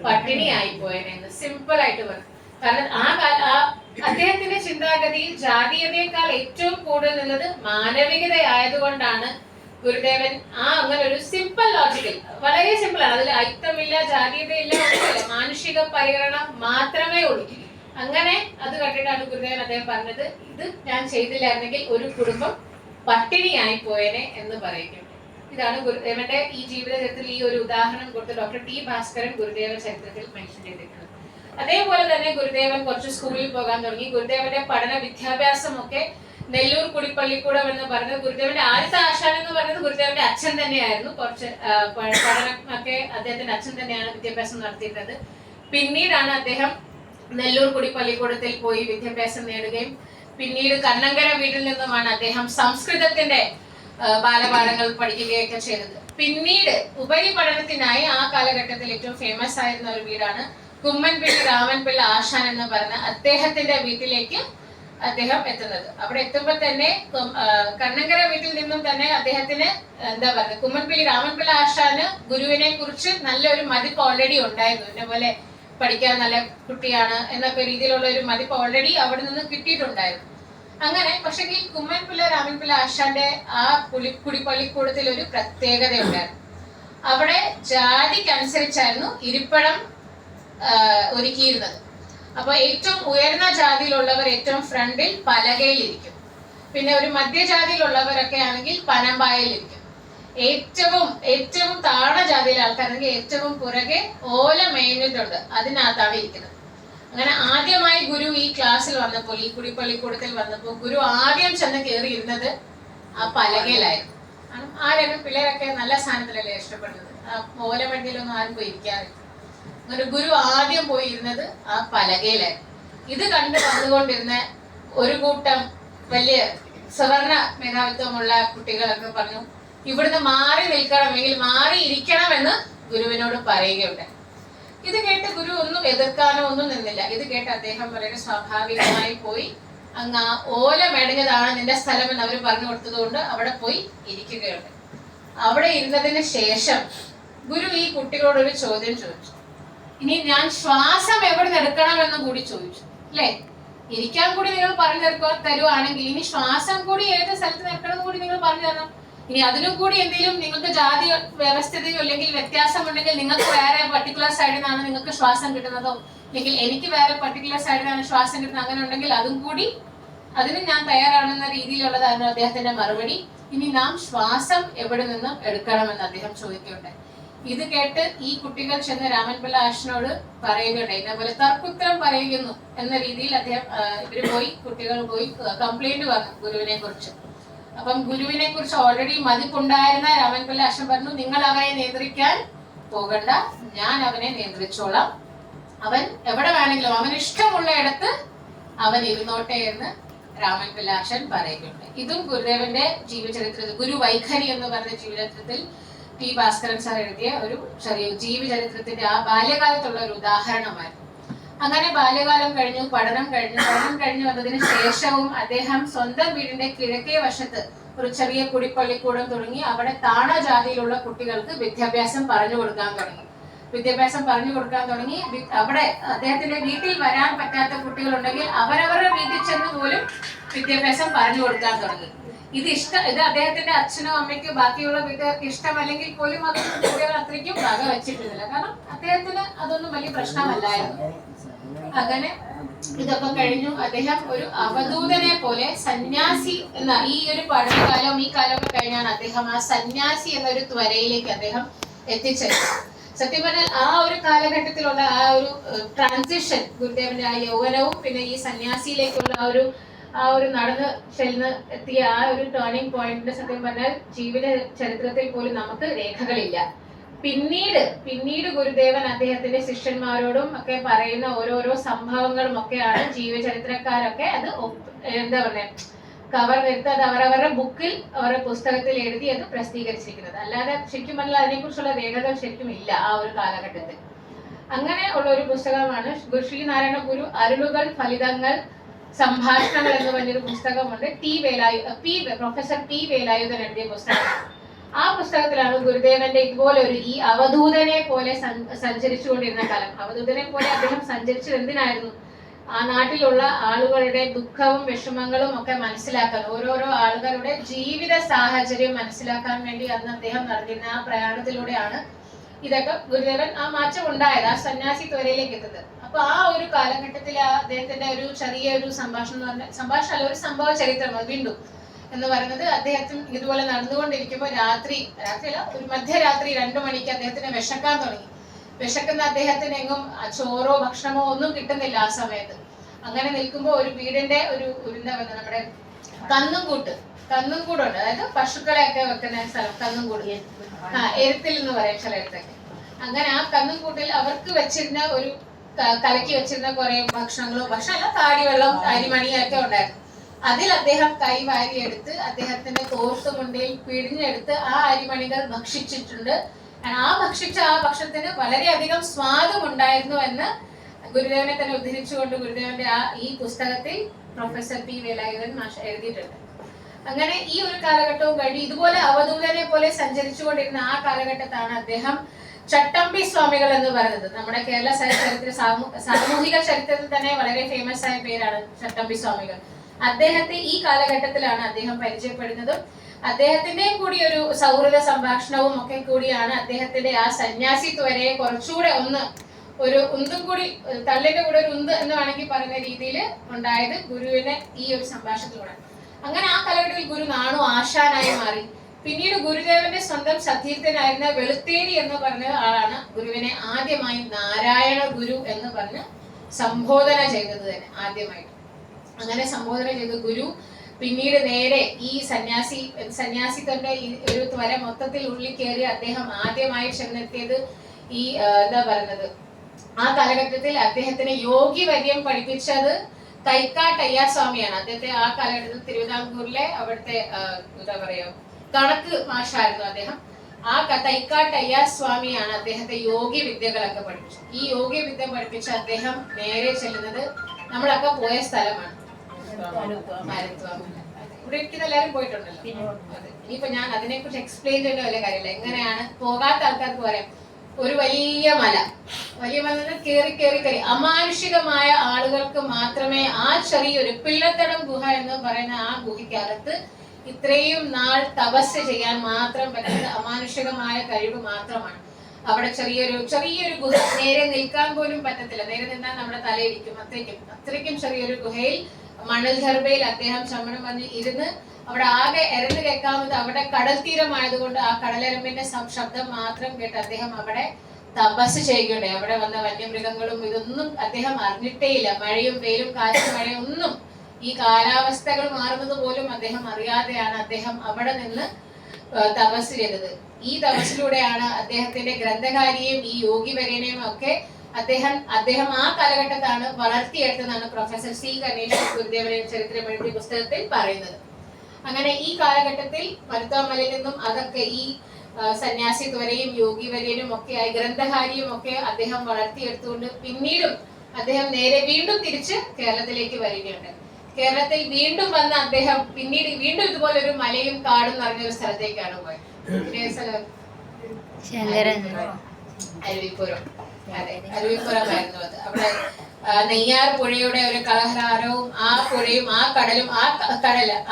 പട്ടിണി ആയിപ്പോയെന്ന് സിമ്പിൾ ആയിട്ട് പറഞ്ഞു. കാരണം അദ്ദേഹത്തിന്റെ ചിന്താഗതിയിൽ ജാതീയതയേക്കാൾ ഏറ്റവും കൂടുതൽ നിന്നത് മാനവികതയായതുകൊണ്ടാണ് ഗുരുദേവൻ അങ്ങനെ ഒരു സിമ്പിൾ ലോജിക്കൽ, വളരെ സിമ്പിൾ ആണ്, അതിൽ അയിത്തമില്ല, ജാതീയതയില്ല, ഒന്നുമില്ല, മാനുഷിക പരിഗണന മാത്രമേ ഉള്ളൂ. അങ്ങനെ അത് കണ്ടിട്ടാണ് ഗുരുദേവൻ അദ്ദേഹം പറഞ്ഞത്, ഇത് ഞാൻ ചെയ്തില്ലായിരുന്നെങ്കിൽ ഒരു കുടുംബം പട്ടിണിയായി പോയേനെ എന്ന് പറയുകയുണ്ട്. ഇതാണ് ഗുരുദേവന്റെ ഈ ജീവിത ചരിത്രത്തിൽ ഈ ഒരു ഉദാഹരണം കൊടുത്ത് ഡോക്ടർ ടി ഭാസ്കരൻ ഗുരുദേവ ചരിത്രത്തിൽ മെൻഷൻ ചെയ്തിരിക്കുന്നത്. അതേപോലെ തന്നെ ഗുരുദേവൻ കുറച്ച് സ്കൂളിൽ പോകാൻ തുടങ്ങി. ഗുരുദേവന്റെ പഠന വിദ്യാഭ്യാസമൊക്കെ നെല്ലൂർ കുടിപ്പള്ളിക്കൂടം എന്ന് പറഞ്ഞത് ഗുരുദേവന്റെ ആദ്യത്തെ ആശാൻ എന്ന് പറയുന്നത് ഗുരുദേവന്റെ അച്ഛൻ തന്നെയായിരുന്നു. കുറച്ച് പഠനമൊക്കെ അദ്ദേഹത്തിന്റെ അച്ഛൻ തന്നെയാണ് വിദ്യാഭ്യാസം നടത്തിയിരുന്നത്. പിന്നീടാണ് അദ്ദേഹം നെല്ലൂർ കുടിപ്പള്ളിക്കൂടത്തിൽ പോയി വിദ്യാഭ്യാസം നേടുകയും പിന്നീട് കണ്ണങ്കര വീട്ടിൽ നിന്നുമാണ് അദ്ദേഹം സംസ്കൃതത്തിന്റെ ബാലപാഠങ്ങൾ പഠിക്കുകയൊക്കെ ചെയ്തത്. പിന്നീട് ഉപരിപഠനത്തിനായി ആ കാലഘട്ടത്തിൽ ഏറ്റവും ഫേമസ് ആയിരുന്ന ഒരു വീടാണ് കുമ്മൻപിള്ളി രാമൻപിള്ള ആശാൻ എന്ന് പറഞ്ഞ അദ്ദേഹത്തിന്റെ വീട്ടിലേക്ക് അദ്ദേഹം എത്തുന്നത്. അവിടെ എത്തുമ്പോൾ തന്നെ കണ്ണങ്കര വീട്ടിൽ നിന്നും തന്നെ അദ്ദേഹത്തിന് കുമ്മൻപിള്ളി രാമൻപിള്ള ആശാന് ഗുരുവിനെ കുറിച്ച് നല്ലൊരു മതിപ്പ് ഓൾറെഡി ഉണ്ടായിരുന്നു. ഇതേപോലെ പഠിക്കാൻ നല്ല കുട്ടിയാണ് എന്നൊക്കെ രീതിയിലുള്ള ഒരു മതിപ്പ് ഓൾറെഡി അവിടെ നിന്ന് കിട്ടിയിട്ടുണ്ടായിരുന്നു. അങ്ങനെ പക്ഷേ ഈ കുമ്മൻപിള്ള രാമൻപിള്ള ആശാന്റെ ആ കുടിപ്പള്ളിക്കൂടത്തിൽ ഒരു പ്രത്യേകത ഉണ്ടായിരുന്നു. അവിടെ ജാതിക്കനുസരിച്ചായിരുന്നു ഇരിപ്പിടം ഒരുക്കിയിരുന്നത്. അപ്പൊ ഏറ്റവും ഉയർന്ന ജാതിയിലുള്ളവർ ഏറ്റവും ഫ്രണ്ടിൽ പലകയിൽ ഇരിക്കും, പിന്നെ ഒരു മധ്യജാതിയിലുള്ളവരൊക്കെ ആണെങ്കിൽ പനമ്പായിൽ ഇരിക്കും, ഏറ്റവും താഴ്ന്ന ജാതിയിലെ ആൾക്കാരാണെങ്കിൽ ഏറ്റവും പുറകെ ഓല മേഞ്ഞിട്ടുണ്ട്, അതിനകത്താണ് ഇരിക്കുന്നത്. അങ്ങനെ ആദ്യമായി ഗുരു ഈ ക്ലാസ്സിൽ വന്നപ്പോൾ, ഈ കുടിപ്പള്ളിക്കൂടത്തിൽ വന്നപ്പോൾ ഗുരു ആദ്യം ചെന്ന് കയറിയിരുന്നത് ആ പലകയിലായിരുന്നു. കാരണം ആരെങ്കിലും പിള്ളേരൊക്കെ നല്ല സ്ഥാനത്തിലല്ലേ ഇഷ്ടപ്പെടുന്നത്, ആ ഓല വണ്ടിയിലൊന്നും ആരും പോയി ഇരിക്കാറില്ല. അങ്ങനെ ഗുരു ആദ്യം പോയിരുന്നത് ആ പലകയിലായിരുന്നു. ഇത് കണ്ട് വന്നുകൊണ്ടിരുന്ന ഒരു കൂട്ടം വലിയ സവർണ മേധാവിത്വമുള്ള കുട്ടികളൊക്കെ പറഞ്ഞു, ഇവിടുന്ന് മാറി നിൽക്കണം, അല്ലെങ്കിൽ മാറി ഇരിക്കണമെന്ന് ഗുരുവിനോട് പറയുകയുണ്ടായി. ഇത് കേട്ട് ഗുരു ഒന്നും എതിർക്കാനോ ഒന്നും നിന്നില്ല. ഇത് കേട്ട് അദ്ദേഹം വളരെ സ്വാഭാവികമായി പോയി അങ്ങ് ആ ഓല മേടഞ്ഞതാണ് നിന്റെ സ്ഥലം എന്ന് അവർ പറഞ്ഞു കൊടുത്തതുകൊണ്ട് അവിടെ പോയി ഇരിക്കുകയുണ്ട്. അവിടെ ഇരുന്നതിന് ശേഷം ഗുരു ഈ കുട്ടികളോട് ഒരു ചോദ്യം ചോദിച്ചു. ഇനി ഞാൻ ശ്വാസം എവിടെ നിന്ന് എടുക്കണമെന്ന് കൂടി ചോദിച്ചു, അല്ലേ? ഇരിക്കാൻ കൂടി നിങ്ങൾ പറഞ്ഞു തരുവാണെങ്കിൽ ഇനി ശ്വാസം കൂടി ഏത് സ്ഥലത്ത് നിൽക്കണം കൂടി നിങ്ങൾ പറഞ്ഞു തരണം. ഇനി അതിനും കൂടി എന്തെങ്കിലും നിങ്ങൾക്ക് ജാതി വ്യവസ്ഥതയോ അല്ലെങ്കിൽ വ്യത്യാസമുണ്ടെങ്കിൽ നിങ്ങൾക്ക് വേറെ പർട്ടിക്കുലർ സൈഡിൽ നിന്നാണ് നിങ്ങൾക്ക് ശ്വാസം കിട്ടുന്നതോ, അല്ലെങ്കിൽ എനിക്ക് വേറെ പർട്ടിക്കുലർ സൈഡിൽ നിന്നാണ് ശ്വാസം കിട്ടുന്നത്, അങ്ങനെ ഉണ്ടെങ്കിൽ അതും കൂടി അതിന് ഞാൻ തയ്യാറാണെന്ന രീതിയിലുള്ളതായിരുന്നു അദ്ദേഹത്തിന്റെ മറുപടി. ഇനി നാം ശ്വാസം എവിടെ നിന്നും എടുക്കണമെന്ന് അദ്ദേഹം ചോദിക്കുകയുണ്ടായി. ഇത് കേട്ട് ഈ കുട്ടികൾ ചെന്ന് രാമൻപിള്ള ആശാനോട് പറയുകയുണ്ടായി, ഇതേപോലെ തർക്കുത്തരം പറയുന്നു എന്ന രീതിയിൽ കുട്ടികൾ പോയി കംപ്ലൈന്റ് പറഞ്ഞു ഗുരുവിനെ കുറിച്ച്. അപ്പം ഗുരുവിനെ കുറിച്ച് ഓൾറെഡി മതിപ്പുണ്ടായിരുന്ന രാമൻപിള്ള ആശാൻ പറഞ്ഞു, നിങ്ങൾ അവനെ നിയന്ത്രിക്കാൻ പോകണ്ട, ഞാൻ അവനെ നിയന്ത്രിച്ചോളാം. അവൻ എവിടെ വേണമെങ്കിലും അവൻ ഇഷ്ടമുള്ള ഇടത്ത് അവൻ ഇരുന്നോട്ടെ എന്ന് രാമൻ പിള്ളാശൻ പറയുന്നുണ്ട്. ഇതും ഗുരുദേവന്റെ ജീവചരിത്രത്തിൽ, ഗുരു വൈഖരി എന്ന് പറഞ്ഞ ജീവചരിത്രത്തിൽ ടി ഭാസ്കരൻ സാർ എഴുതിയ ഒരു ചെറിയ ജീവചരിത്രത്തിന്റെ ആ ബാല്യകാലത്തുള്ള ഒരു ഉദാഹരണമായിരുന്നു. അങ്ങനെ ബാല്യകാലം കഴിഞ്ഞു, പഠനം കഴിഞ്ഞു വന്നതിന് ശേഷവും അദ്ദേഹം സ്വന്തം വീടിന്റെ കിഴക്കേ വശത്ത് ഒരു ചെറിയ കുടിപ്പള്ളിക്കൂടം തുടങ്ങി അവിടെ താണ ജാതിയിലുള്ള കുട്ടികൾക്ക് വിദ്യാഭ്യാസം പറഞ്ഞു കൊടുക്കാൻ തുടങ്ങി. അവിടെ അദ്ദേഹത്തിന്റെ വീട്ടിൽ വരാൻ പറ്റാത്ത കുട്ടികളുണ്ടെങ്കിൽ അവരവരുടെ വീട്ടിൽ ചെന്ന് പോലും വിദ്യാഭ്യാസം പറഞ്ഞു കൊടുക്കാൻ തുടങ്ങി. ഇത് അദ്ദേഹത്തിന്റെ അച്ഛനും അമ്മയ്ക്കും ബാക്കിയുള്ള വീട്ടുകാർക്ക് ഇഷ്ടമല്ലെങ്കിൽ പോലും അത് കുട്ടികൾ അത്രയ്ക്കും വക വെച്ചിട്ടില്ല. കാരണം അദ്ദേഹത്തിന് അതൊന്നും വലിയ പ്രശ്നമല്ലായിരുന്നു. അങ്ങനെ ഇതൊക്കെ കഴിഞ്ഞു അദ്ദേഹം ഒരു അവധൂതനെ പോലെ സന്യാസി എന്ന ഈ ഒരു പഠനകാലവും ഈ കാലമൊക്കെ കഴിഞ്ഞാണ് അദ്ദേഹം ആ സന്യാസി എന്നൊരു ത്വരയിലേക്ക് അദ്ദേഹം എത്തിച്ചേർന്നത്. സത്യം പറഞ്ഞാൽ ആ ഒരു കാലഘട്ടത്തിലുള്ള ആ ഒരു ട്രാൻസിഷൻ, ഗുരുദേവന്റെ ആ യൗവനവും പിന്നെ ഈ സന്യാസിയിലേക്കുള്ള ആ ഒരു നടന്ന് ചെന്ന് എത്തിയ ആ ഒരു ടേണിംഗ് പോയിന്റിന്റെ സത്യം പറഞ്ഞാൽ ജീവിത ചരിത്രത്തിൽ പോലും നമുക്ക് രേഖകളില്ല. പിന്നീട് ഗുരുദേവൻ അദ്ദേഹത്തിന്റെ ശിഷ്യന്മാരോടും ഒക്കെ പറയുന്ന ഓരോരോ സംഭവങ്ങളും ഒക്കെയാണ് ജീവചരിത്രക്കാരൊക്കെ അത് എന്താ പറയാ കവർ എടുത്ത് അത് അവരവരുടെ ബുക്കിൽ അവരുടെ പുസ്തകത്തിൽ എഴുതി അത് പ്രസിദ്ധീകരിച്ചിരിക്കുന്നത്. അല്ലാതെ ശരിക്കും പറഞ്ഞാൽ അതിനെക്കുറിച്ചുള്ള രേഖകൾ ശരിക്കും ഇല്ല ആ ഒരു കാലഘട്ടത്തിൽ. അങ്ങനെ ഉള്ള ഒരു പുസ്തകമാണ് ശ്രീനാരായണ ഗുരു അരുളുകൾ ഫലിതങ്ങൾ സംഭാഷണങ്ങൾ എന്ന് പറഞ്ഞൊരു പുസ്തകമുണ്ട്. പ്രൊഫസർ ടി വേലായുധൻ എഴുതിയ പുസ്തകം. ആ പുസ്തകത്തിലാണ് ഗുരുദേവന്റെ ഇതുപോലെ ഈ അവധൂതനെ പോലെ സഞ്ചരിച്ചുകൊണ്ടിരുന്ന കാലം. അവധൂതനെ പോലെ അദ്ദേഹം സഞ്ചരിച്ചത് എന്തിനായിരുന്നു? ആ നാട്ടിലുള്ള ആളുകളുടെ ദുഃഖവും വിഷമങ്ങളും ഒക്കെ മനസ്സിലാക്കാൻ, ഓരോരോ ആളുകളുടെ ജീവിത സാഹചര്യം മനസ്സിലാക്കാൻ വേണ്ടി അന്ന് അദ്ദേഹം നടന്നിരുന്ന ആ പ്രയാണത്തിലൂടെയാണ് ഇതൊക്കെ ഗുരുദേവൻ ആ മാറ്റം ഉണ്ടായത്, ആ സന്യാസി ത്വരയിലേക്ക് എത്തുന്നത്. അപ്പൊ ആ ഒരു കാലഘട്ടത്തിൽ അദ്ദേഹത്തിന്റെ ഒരു ചെറിയൊരു സംഭാഷണം എന്ന് പറഞ്ഞ സംഭാഷണം അല്ല, ഒരു സംഭവ ചരിത്രം വീണ്ടും എന്ന് പറയുന്നത്, അദ്ദേഹത്തിന് ഇതുപോലെ നടന്നുകൊണ്ടിരിക്കുമ്പോൾ രാത്രിയല്ല ഒരു മധ്യരാത്രി 2 മണിക്ക് അദ്ദേഹത്തിന് വിശക്കാൻ തുടങ്ങി. വിശക്കുന്ന അദ്ദേഹത്തിന് എങ്ങും ചോറോ ഭക്ഷണമോ ഒന്നും കിട്ടുന്നില്ല ആ സമയത്ത്. അങ്ങനെ നിൽക്കുമ്പോൾ ഒരു വീടിന്റെ ഒരു എന്താ പറയുക, നമ്മുടെ കന്നുംകൂടുണ്ട്, അതായത് പശുക്കളെയൊക്കെ വെക്കുന്ന സ്ഥലം, കന്നുംകൂട്, എരുത്തിൽ എന്ന് പറയും ചിലയിടത്തൊക്കെ. അങ്ങനെ ആ കന്നുംകൂട്ടിൽ അവർക്ക് വെച്ചിരുന്ന ഒരു കലക്കി വെച്ചിരുന്ന കുറെ ഭക്ഷണമല്ല, കാടിവെള്ളം അരിമണിയൊക്കെ ഉണ്ടായിരുന്നു. അതിൽ അദ്ദേഹം കൈവാരി എടുത്ത് അദ്ദേഹത്തിന്റെ തോർത്തുമുണ്ടിൽ പിഴിഞ്ഞെടുത്ത് ആ അരിമണികൾ ഭക്ഷിച്ചിട്ടുണ്ട്. ഭക്ഷിച്ച ആ ഭക്ഷണത്തിന് വളരെയധികം സ്വാദും ഉണ്ടായിരുന്നു എന്ന് ഗുരുദേവനെ തന്നെ ഉദ്ധരിച്ചുകൊണ്ട് ഗുരുദേവന്റെ ഈ പുസ്തകത്തിൽ പ്രൊഫസർ ടി വേലായുധൻ മാഷ് എഴുതിയിട്ടുണ്ട്. അങ്ങനെ ഈ ഒരു കാലഘട്ടവും കഴിഞ്ഞ് ഇതുപോലെ അവധൂതനെ പോലെ സഞ്ചരിച്ചുകൊണ്ടിരുന്ന ആ കാലഘട്ടത്താണ് അദ്ദേഹം ചട്ടമ്പി സ്വാമികൾ എന്ന് പറയുന്നത്. നമ്മുടെ കേരള ചരിത്ര സാമൂഹിക ചരിത്രത്തിൽ തന്നെ വളരെ ഫേമസ് ആയ പേരാണ് ചട്ടമ്പി സ്വാമികൾ. അദ്ദേഹത്തെ ഈ കാലഘട്ടത്തിലാണ് അദ്ദേഹം പരിചയപ്പെടുന്നതും അദ്ദേഹത്തിന്റെയും കൂടി ഒരു സൗഹൃദ സംഭാഷണവും ഒക്കെ കൂടിയാണ് അദ്ദേഹത്തിന്റെ ആ സന്യാസി ത്വരയെ കുറച്ചുകൂടെ ഒരു ഉന്തും കൂടി, തള്ളിന്റെ കൂടെ ഒരു ഉന്ത് എന്ന് വേണമെങ്കിൽ പറയുന്ന രീതിയിൽ ഉണ്ടായത് ഗുരുവിനെ ഈ ഒരു സംഭാഷണത്തിലൂടെ. അങ്ങനെ ആ കാലഘട്ടത്തിൽ ഗുരു നാണു ആശാനായി മാറി. പിന്നീട് ഗുരുദേവന്റെ സ്വന്തം സതീർത്ഥനായിരുന്ന വെളുത്തേരി എന്ന് പറഞ്ഞ ആളാണ് ഗുരുവിനെ ആദ്യമായി നാരായണ ഗുരു എന്ന് പറഞ്ഞ് സംബോധന ചെയ്തത് തന്നെ ആദ്യമായിട്ട്. അങ്ങനെ സംബോധന ചെയ്ത ഗുരു പിന്നീട് നേരെ ഈ സന്യാസിത്വന്റെ ഒരു ത്വര മൊത്തത്തിൽ ഉള്ളിൽ കയറി അദ്ദേഹം ആദ്യമായി ചെന്നെത്തിയത് ഈ എന്താ പറയുന്നത്, ആ കാലഘട്ടത്തിൽ അദ്ദേഹത്തിന് യോഗിവര്യം പഠിപ്പിച്ചത് തൈക്കാട്ടയ്യ സ്വാമിയാണ്. അദ്ദേഹത്തെ ആ കാലഘട്ടത്തിൽ തിരുവിതാംകൂറിലെ അവിടുത്തെ എന്താ പറയാ കണക്ക് മാഷായിരുന്നു അദ്ദേഹം. ആ തൈക്കാട്ടയ്യ സ്വാമിയാണ് അദ്ദേഹത്തെ യോഗി വിദ്യകളൊക്കെ പഠിപ്പിച്ചത്. ഈ യോഗി വിദ്യ പഠിപ്പിച്ച അദ്ദേഹം നേരെ ചെല്ലുന്നത് നമ്മളൊക്കെ പോയ സ്ഥലമാണ് ഇവിടെ ഇരിക്കുന്ന എല്ലാവരും പോയിട്ടുണ്ടല്ലോ. ഇനിയിപ്പോ ഞാൻ അതിനെ കുറിച്ച് എക്സ്പ്ലെയിൻ ചെയ്യേണ്ട വലിയ കാര്യമില്ല. എങ്ങനെയാണ് പോകാത്ത ആൾക്കാർക്ക് പറയാം, ഒരു വലിയ മല കേറി അമാനുഷികമായ ആളുകൾക്ക് മാത്രമേ ആ ചെറിയൊരു പിള്ളത്തടം ഗുഹ എന്ന് പറയുന്ന ആ ഗുഹയ്ക്കകത്ത് ഇത്രയും നാൾ തപസ് ചെയ്യാൻ മാത്രം പറ്റുന്നത് അമാനുഷികമായ കഴിവ് മാത്രമാണ്. അവിടെ ചെറിയൊരു ഗുഹ, നേരെ നിൽക്കാൻ പോലും പറ്റത്തില്ല, നേരെ നിന്നാൽ നമ്മുടെ തലയിരിക്കും, അത്രയ്ക്കും ചെറിയൊരു ഗുഹയിൽ മണൽ ദർബയിൽ അദ്ദേഹം ചമ്മണം പറഞ്ഞ് ഇരുന്ന് അവിടെ ആകെ എരന്ന് കേൾക്കാവുന്നത് അവിടെ കടൽ തീരമായതുകൊണ്ട് ആ കടലെരമ്പിന്റെ ശബ്ദം മാത്രം കേട്ട് അദ്ദേഹം അവിടെ തപസ് ചെയ്യുകയുണ്ടായി. അവിടെ വന്ന വന്യമൃഗങ്ങളും ഇതൊന്നും അദ്ദേഹം അറിഞ്ഞിട്ടേയില്ല. മഴയും വെയിലും കാറ്റും മഴയും ഒന്നും, ഈ കാലാവസ്ഥകൾ മാറുന്നത് പോലും അദ്ദേഹം അറിയാതെയാണ് അദ്ദേഹം അവിടെ നിന്ന് തപസ് ചെയ്തത്. ഈ തപസ്സിലൂടെയാണ് അദ്ദേഹത്തിന്റെ ഗ്രന്ഥകാരിയെയും ഈ യോഗി വര്യനെയും ഒക്കെ അദ്ദേഹം ആ കാലഘട്ടത്താണ് വളർത്തിയെടുത്തതാണ് പ്രൊഫസർ സി ഗണേശൻ ഗുരുദേവനെ ചരിത്രം എഴുതിയ പുസ്തകത്തിൽ പറയുന്നത്. അങ്ങനെ ഈ കാലഘട്ടത്തിൽ മരുത്വാമലയിൽ നിന്നും അതൊക്കെ ഈ സന്യാസി വരെയും യോഗി വരെയും ഒക്കെ ആയി ഗ്രന്ഥകാരിയും ഒക്കെ അദ്ദേഹം വളർത്തിയെടുത്തുകൊണ്ട് പിന്നീടും അദ്ദേഹം നേരെ വീണ്ടും തിരിച്ച് കേരളത്തിലേക്ക് വരികയുണ്ട്. കേരളത്തിൽ വീണ്ടും വന്ന അദ്ദേഹം പിന്നീട് വീണ്ടും ഇതുപോലെ ഒരു മലയും കാടും നിറഞ്ഞൊരു സ്ഥലത്തേക്കാണ് പോയത്. അരുവിപ്പുറം. അതെ, അരുവിപ്പുറമായിരുന്നു അത്. അവിടെ നെയ്യാർ പുഴയുടെ ഒരു കളഹാരവും ആ പുഴയും ആ കടലും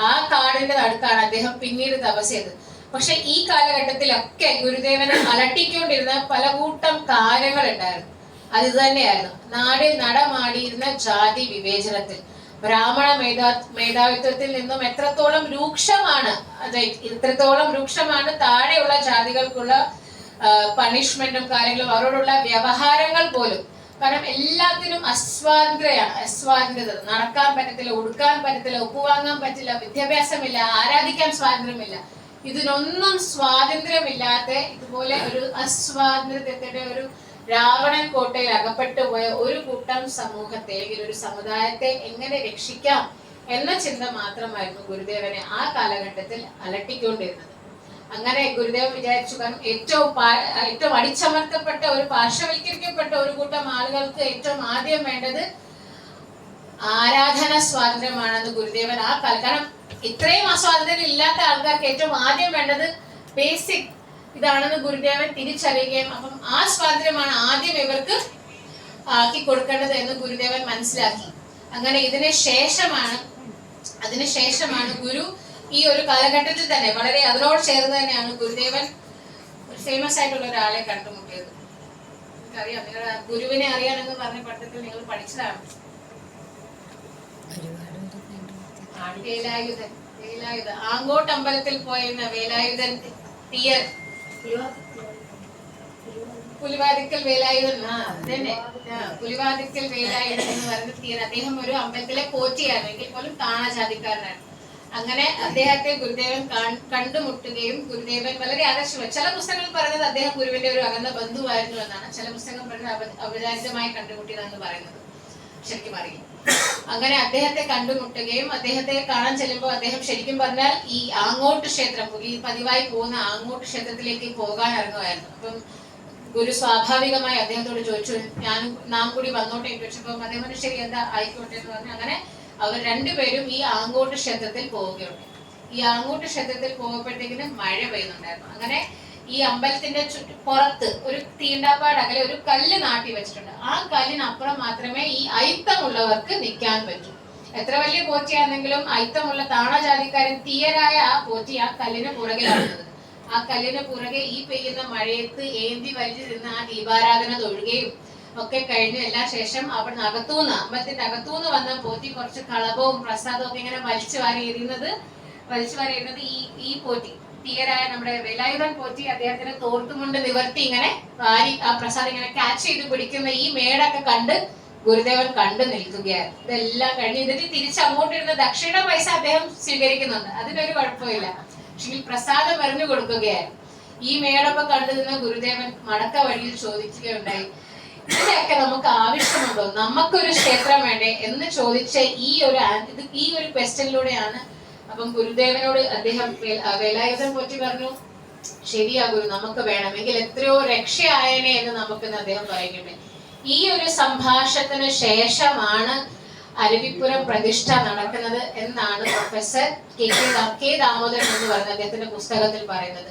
ആ കാടിന്റെ നടുക്കാണ് അദ്ദേഹം പിന്നീട് തപസ് ചെയ്തത്. പക്ഷെ ഈ കാലഘട്ടത്തിലൊക്കെ ഗുരുദേവനെ അലട്ടിക്കൊണ്ടിരുന്ന പല കൂട്ടം കാര്യങ്ങൾ ഉണ്ടായിരുന്നു. അത് തന്നെയായിരുന്നു നാടിൽ നടമാടിയിരുന്ന ജാതി വിവേചനത്തിൽ, ബ്രാഹ്മണ മേധാവിത്വത്തിൽ നിന്നും എത്രത്തോളം രൂക്ഷമാണ് താഴെയുള്ള ജാതികൾക്കുള്ള പണിഷ്മെന്റും കാര്യങ്ങളും അവരോടുള്ള വ്യവഹാരങ്ങൾ പോലും. കാരണം എല്ലാത്തിനും അസ്വാതന്ത്ര്യത. നടക്കാൻ പറ്റത്തില്ല, ഉടുക്കാൻ പറ്റത്തില്ല, ഒപ്പുവാങ്ങാൻ പറ്റില്ല, വിദ്യാഭ്യാസമില്ല, ആരാധിക്കാൻ സ്വാതന്ത്ര്യമില്ല. ഇതിനൊന്നും സ്വാതന്ത്ര്യമില്ലാത്ത ഇതുപോലെ ഒരു അസ്വാതന്ത്ര്യത്തിന്റെ ഒരു രാവണൻ കോട്ടയിൽ അകപ്പെട്ടു പോയ ഒരു കൂട്ടം സമൂഹത്തെ അല്ലെങ്കിൽ ഒരു സമുദായത്തെ എങ്ങനെ രക്ഷിക്കാം എന്ന ചിന്ത മാത്രമായിരുന്നു ഗുരുദേവനെ ആ കാലഘട്ടത്തിൽ അലട്ടിക്കൊണ്ടിരുന്നത്. അങ്ങനെ ഗുരുദേവൻ വിചാരിച്ചു, കാരണം ഏറ്റവും അടിച്ചമർത്തപ്പെട്ട ഒരു പാർശ്വവൽക്കരിക്കപ്പെട്ട ഒരു കൂട്ടം ആളുകൾക്ക് ഏറ്റവും ആദ്യം വേണ്ടത് ആരാധന സ്വാതന്ത്ര്യമാണെന്ന് ഗുരുദേവൻ ആ കാരണം ഇത്രയും അസ്വാതന്ത്ര്യം ഇല്ലാത്ത ആൾക്കാർക്ക് ഏറ്റവും ആദ്യം വേണ്ടത് ബേസിക് ഇതാണെന്ന് ഗുരുദേവൻ തിരിച്ചറിയുകയും അപ്പം ആ സ്വാതന്ത്ര്യമാണ് ആദ്യം ഇവർക്ക് ആക്കി കൊടുക്കേണ്ടത് എന്ന് ഗുരുദേവൻ മനസ്സിലാക്കി. അങ്ങനെ അതിനുശേഷമാണ് ഗുരു ഈ ഒരു കാലഘട്ടത്തിൽ തന്നെ വളരെ അതിനോട് ചേർന്ന് തന്നെയാണ് ഗുരുദേവൻ ഫേമസ് ആയിട്ടുള്ള ഒരാളെ കണ്ടുമുട്ടിയത്. നിങ്ങൾക്കറിയാം, നിങ്ങൾ ഗുരുവിനെ അറിയാനെന്ന് പറഞ്ഞ പഠനത്തിൽ നിങ്ങൾ പഠിച്ചതാണ്. വേലായുധൻ ആങ്കോട്ട് അമ്പലത്തിൽ പോയിരുന്ന വേലായുധൻ തീയർ, പുലിവാതിക്കൽ വേലായുധൻ പുലിവാതിക്കൽ വേലായുധൻ എന്ന് പറയുന്ന തീയർ, അദ്ദേഹം ഒരു അമ്പലത്തിലെ പോറ്റിയാണ്, എങ്കിൽ പോലും താണജാതിക്കാരനാണ്. അങ്ങനെ അദ്ദേഹത്തെ ഗുരുദേവൻ കണ്ടുമുട്ടുകയും ഗുരുദേവൻ വളരെ ആദർശമായി, ചില പുസ്തകങ്ങൾ പറയുന്നത് അദ്ദേഹം ഗുരുവിന്റെ ഒരു അകന്ന ബന്ധുവായിരുന്നു എന്നാണ്, ചില പുസ്തകം പറയുന്നത് ഔപചാരികമായി കണ്ടുമുട്ടിയതെന്ന് പറയുന്നത് ശരിക്കും അറിയില്ല. അങ്ങനെ അദ്ദേഹത്തെ കണ്ടുമുട്ടുകയും അദ്ദേഹത്തെ കാണാൻ ചെല്ലുമ്പോൾ അദ്ദേഹം ശരിക്കും പറഞ്ഞാൽ ഈ ആങ്ങോട്ട് ക്ഷേത്രം, ഈ പതിവായി പോകുന്ന ആങ്ങോട്ട് ക്ഷേത്രത്തിലേക്ക് പോകാൻ ഇറങ്ങുമായിരുന്നു. അപ്പം ഗുരു സ്വാഭാവികമായി അദ്ദേഹത്തോട് ചോദിച്ചു, നാം കൂടി വന്നോട്ടെ എന്ന് ചോദിച്ചപ്പോൾ അദ്ദേഹം ശരി എന്താ ആയിക്കോട്ടെ എന്ന് പറഞ്ഞു. അങ്ങനെ അവർ രണ്ടുപേരും ഈ ആങ്ങോട്ട് ക്ഷേത്രത്തിൽ പോവുകയുണ്ട്. ഈ ആങ്ങോട്ട് ക്ഷേത്രത്തിൽ പോകുമ്പോഴത്തേക്കിനും മഴ പെയ്യുന്നുണ്ടായിരുന്നു. അങ്ങനെ ഈ അമ്പലത്തിന്റെ പുറത്ത് ഒരു തീണ്ടാപ്പാട് അകലെ ഒരു കല്ല് നാട്ടി വെച്ചിട്ടുണ്ട്. ആ കല്ലിനപ്പുറം മാത്രമേ ഈ അയിത്തമുള്ളവർക്ക് നിൽക്കാൻ പറ്റൂ. എത്ര വലിയ പോറ്റിയാണെങ്കിലും അയിത്തമുള്ള താണജാതിക്കാരൻ തീയരായ ആ പോറ്റി ആ കല്ലിന് പുറകിലാണുള്ളത്. ആ കല്ലിന് പുറകെ ഈ പെയ്യുന്ന മഴയത്ത് ഏന്തി വലിച്ചു നിന്ന് ആ ദീപാരാധന തൊഴുകയും ഒക്കെ കഴിഞ്ഞ് എല്ലാ ശേഷം അവിടെ അമ്പലത്തിന്റെ അകത്തൂന്ന് വന്ന പോറ്റി കുറച്ച് കളഭവും പ്രസാദവും ഒക്കെ ഇങ്ങനെ വലിച്ചു വാരി എറിയുന്നത് ഈ പോറ്റി തീയരായ നമ്മുടെ വേലായുധൻ പോറ്റി അദ്ദേഹത്തിന് തോർത്തുമുണ്ട് നിവർത്തി ഇങ്ങനെ വാരി ആ പ്രസാദം ഇങ്ങനെ ക്യാച്ച് ചെയ്ത് പിടിക്കുന്ന ഈ മേടൊക്കെ കണ്ട് ഗുരുദേവൻ കണ്ടു നിൽക്കുകയായിരുന്നു. ഇതെല്ലാം കഴിഞ്ഞ് ഇതിന് തിരിച്ച് അങ്ങോട്ടിരുന്ന ദക്ഷിണ പൈസ അദ്ദേഹം സ്വീകരിക്കുന്നുണ്ട്, അതിനൊരു കുഴപ്പമില്ല. പക്ഷെ പ്രസാദം എറിഞ്ഞു കൊടുക്കുകയായിരുന്നു. ഈ മേടൊക്കെ കണ്ടു നിന്ന് ഗുരുദേവൻ മടക്ക വഴിയിൽ ചോദിക്കുകയുണ്ടായി, ഇതിനൊക്കെ നമുക്ക് ആവശ്യമുണ്ടോ, നമുക്കൊരു ക്ഷേത്രം വേണ്ടേ എന്ന് ചോദിച്ച ഈ ഒരു ക്വസ്റ്റ്യനിലൂടെയാണ് അപ്പം ഗുരുദേവനോട് അദ്ദേഹം വേലായുധൻ പോറ്റി പറഞ്ഞു, ശരിയാ ഗുരു, നമുക്ക് വേണമെങ്കിൽ എത്രയോ രക്ഷയായനെ എന്ന് നമുക്കെന്ന് അദ്ദേഹം പറയുന്നുണ്ട്. ഈ ഒരു സംഭാഷണത്തിന് ശേഷമാണ് അരുവിപ്പുരം പ്രതിഷ്ഠ നടക്കുന്നത് എന്നാണ് പ്രൊഫസർ കെ ദാമോദരൻ എന്ന് പറയുന്ന അദ്ദേഹത്തിന്റെ പുസ്തകത്തിൽ പറയുന്നത്.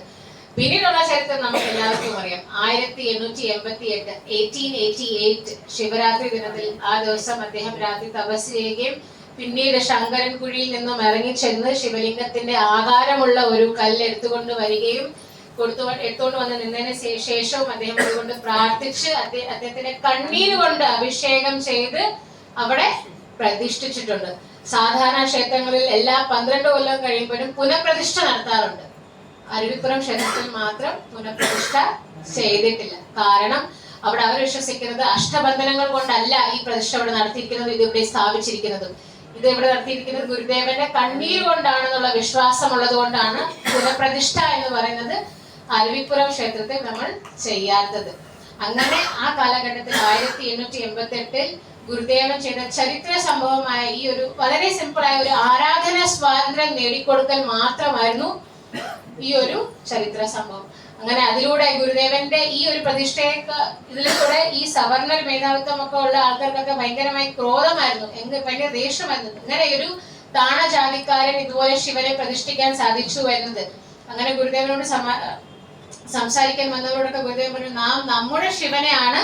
പിന്നീടുള്ള ചരിത്രം നമുക്ക് എല്ലാവർക്കും അറിയാം. 1888 ശിവരാത്രി ദിനത്തിൽ ആ ദിവസം അദ്ദേഹം രാത്രി തപസ് ചെയ്യുകയും പിന്നീട് ശങ്കരൻകുഴിയിൽ നിന്നും ഇറങ്ങിച്ചെന്ന് ശിവലിംഗത്തിന്റെ ആകാരമുള്ള ഒരു കല്ല് എടുത്തുകൊണ്ട് വരികയും എടുത്തുകൊണ്ട് വന്ന് നിന്നതിന് ശേഷവും അദ്ദേഹം അതുകൊണ്ട് പ്രാർത്ഥിച്ച് അദ്ദേഹത്തിന്റെ കണ്ണീരുകൊണ്ട് അഭിഷേകം ചെയ്ത് അവിടെ പ്രതിഷ്ഠിച്ചിട്ടുണ്ട്. സാധാരണ ക്ഷേത്രങ്ങളിൽ എല്ലാ 12 കൊല്ലം കഴിയുമ്പോഴും പുനഃപ്രതിഷ്ഠ നടത്താറുണ്ട്. അരുവിപ്പുറം ക്ഷേത്രത്തിൽ മാത്രം പുനഃപ്രതിഷ്ഠ ചെയ്തിട്ടില്ല. കാരണം അവിടെ അവർ വിശ്വസിക്കുന്നത് അഷ്ടബന്ധനങ്ങൾ കൊണ്ടല്ല ഈ പ്രതിഷ്ഠ ഇവിടെ നടത്തിയിരിക്കുന്നത്, ഇതിവിടെ സ്ഥാപിച്ചിരിക്കുന്നതും. ഇത് ഇവിടെ നടത്തിയിരിക്കുന്നത് ഗുരുദേവന്റെ കണ്ണീര് കൊണ്ടാണെന്നുള്ള വിശ്വാസമുള്ളത് കൊണ്ടാണ് പുനഃപ്രതിഷ്ഠ എന്ന് പറയുന്നത് അരുവിപ്പുറം ക്ഷേത്രത്തിൽ നമ്മൾ ചെയ്യാത്തത്. അങ്ങനെ ആ കാലഘട്ടത്തിൽ 1888 ഗുരുദേവൻ ചെയ്ത ചരിത്ര സംഭവമായ ഈ ഒരു വളരെ സിമ്പിളായ ഒരു ആരാധന സ്വാതന്ത്ര്യം നേടിക്കൊടുക്കൽ മാത്രമായിരുന്നു ഈ ഒരു ചരിത്ര സംഭവം. അങ്ങനെ അതിലൂടെ ഗുരുദേവന്റെ ഈ ഒരു പ്രതിഷ്ഠയൊക്കെ ഇതിലൂടെ ഈ സവർണ മേധാവിത്വം ഒക്കെ ഉള്ള ആൾക്കാർക്കൊക്കെ ഭയങ്കരമായി ക്രോധമായിരുന്നു, ഭയങ്കര ദേഷ്യമായിരുന്നു. ഇങ്ങനെ ഒരു താണജാതിക്കാരൻ ഇതുപോലെ ശിവനെ പ്രതിഷ്ഠിക്കാൻ സാധിച്ചു വരുന്നത്. അങ്ങനെ ഗുരുദേവനോട് സംസാരിക്കാൻ വന്നവരോടൊക്കെ ഗുരുദേവൻ പറഞ്ഞു, നാം നമ്മുടെ ശിവനെയാണ്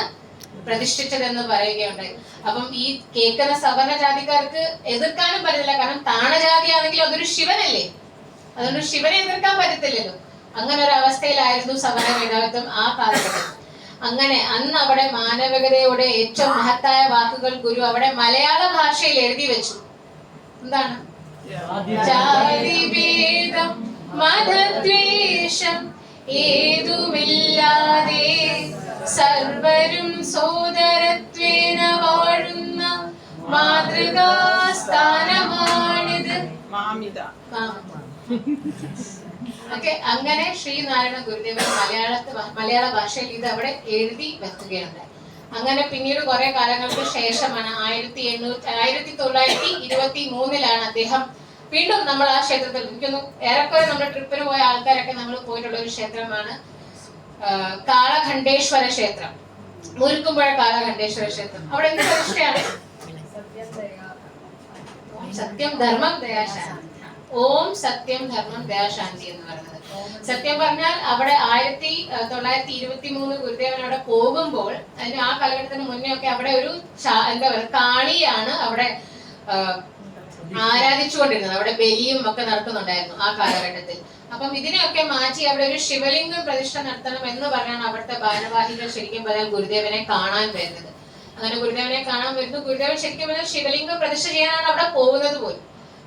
പ്രതിഷ്ഠിച്ചതെന്ന് പറയുകയുണ്ടായി. അപ്പം ഈ കേൾക്കുന്ന സവർണ ജാതിക്കാർക്ക് എതിർക്കാനും പറ്റത്തില്ല, കാരണം താണജാതിയാണെങ്കിൽ അതൊരു ശിവനല്ലേ, അതുകൊണ്ട് ശിവനെ എതിർക്കാൻ പറ്റത്തില്ലല്ലോ. അങ്ങനെ ഒരു അവസ്ഥയിലായിരുന്നു സവർണ മേധാവിത്വം ആ കാലഘട്ടം. അങ്ങനെ അന്ന് അവിടെ മാനവികതയുടെ ഏറ്റവും മഹത്തായ വാക്കുകൾ ഗുരു അവിടെ മലയാള ഭാഷയിൽ എഴുതി വെച്ചു. എന്താണ്? ജാതിഭേദം മതദ്വേഷം ഏതുമില്ലാതെ സർവരും സോദരത്വേന വാഴുന്ന മാതൃകാ സ്ഥാനമാണിത്. ഓക്കെ, അങ്ങനെ ശ്രീനാരായണ ഗുരുദേവൻ മലയാള ഭാഷയിൽ ഇത് അവിടെ എഴുതി വെക്കുകയുണ്ടായി. അങ്ങനെ പിന്നീട് കുറെ കാലങ്ങൾക്ക് ശേഷമാണ് 1923 അദ്ദേഹം വീണ്ടും നമ്മൾ ആ ക്ഷേത്രത്തിൽ, എനിക്കൊന്ന് ഏറെക്കുറെ നമ്മുടെ ട്രിപ്പിന് പോയ ആൾക്കാരൊക്കെ നമ്മൾ പോയിട്ടുള്ള ഒരു ക്ഷേത്രമാണ് കാളഖണ്ഡേശ്വര ക്ഷേത്രം, മുരുക്കുമ്പുഴ കാളഖണ്ഡേശ്വര ക്ഷേത്രം. അവിടെ എന്ത് പ്രതിഷ്ഠയാണ്? സത്യം ധർമ്മം ദയാശാന്തി. ഓം സത്യം ധർമ്മം ദയാശാന്തി എന്ന് പറയുന്നത്. സത്യം പറഞ്ഞാൽ അവിടെ 1923 ഗുരുദേവൻ അവിടെ പോകുമ്പോൾ, അതിന് ആ കാലഘട്ടത്തിന് മുന്നേ ഒക്കെ അവിടെ ഒരു എന്താ പറയുക കാളിയാണ് അവിടെ ആരാധിച്ചുകൊണ്ടിരുന്നത്. അവിടെ ബലിയും ഒക്കെ നടക്കുന്നുണ്ടായിരുന്നു ആ കാലഘട്ടത്തിൽ. അപ്പം ഇതിനെയൊക്കെ മാറ്റി അവിടെ ഒരു ശിവലിംഗം പ്രതിഷ്ഠ നടത്തണം എന്ന് പറഞ്ഞാണ് അവിടുത്തെ ഭാരവാഹികൾ ശരിക്കും പറഞ്ഞാൽ ഗുരുദേവനെ കാണാൻ വരുന്നത്. അങ്ങനെ ഗുരുദേവനെ കാണാൻ വരുന്നു. ഗുരുദേവൻ ശരിക്കും പറഞ്ഞാൽ ശിവലിംഗം പ്രതിഷ്ഠ ചെയ്യാനാണ് അവിടെ പോകുന്നത് പോലും.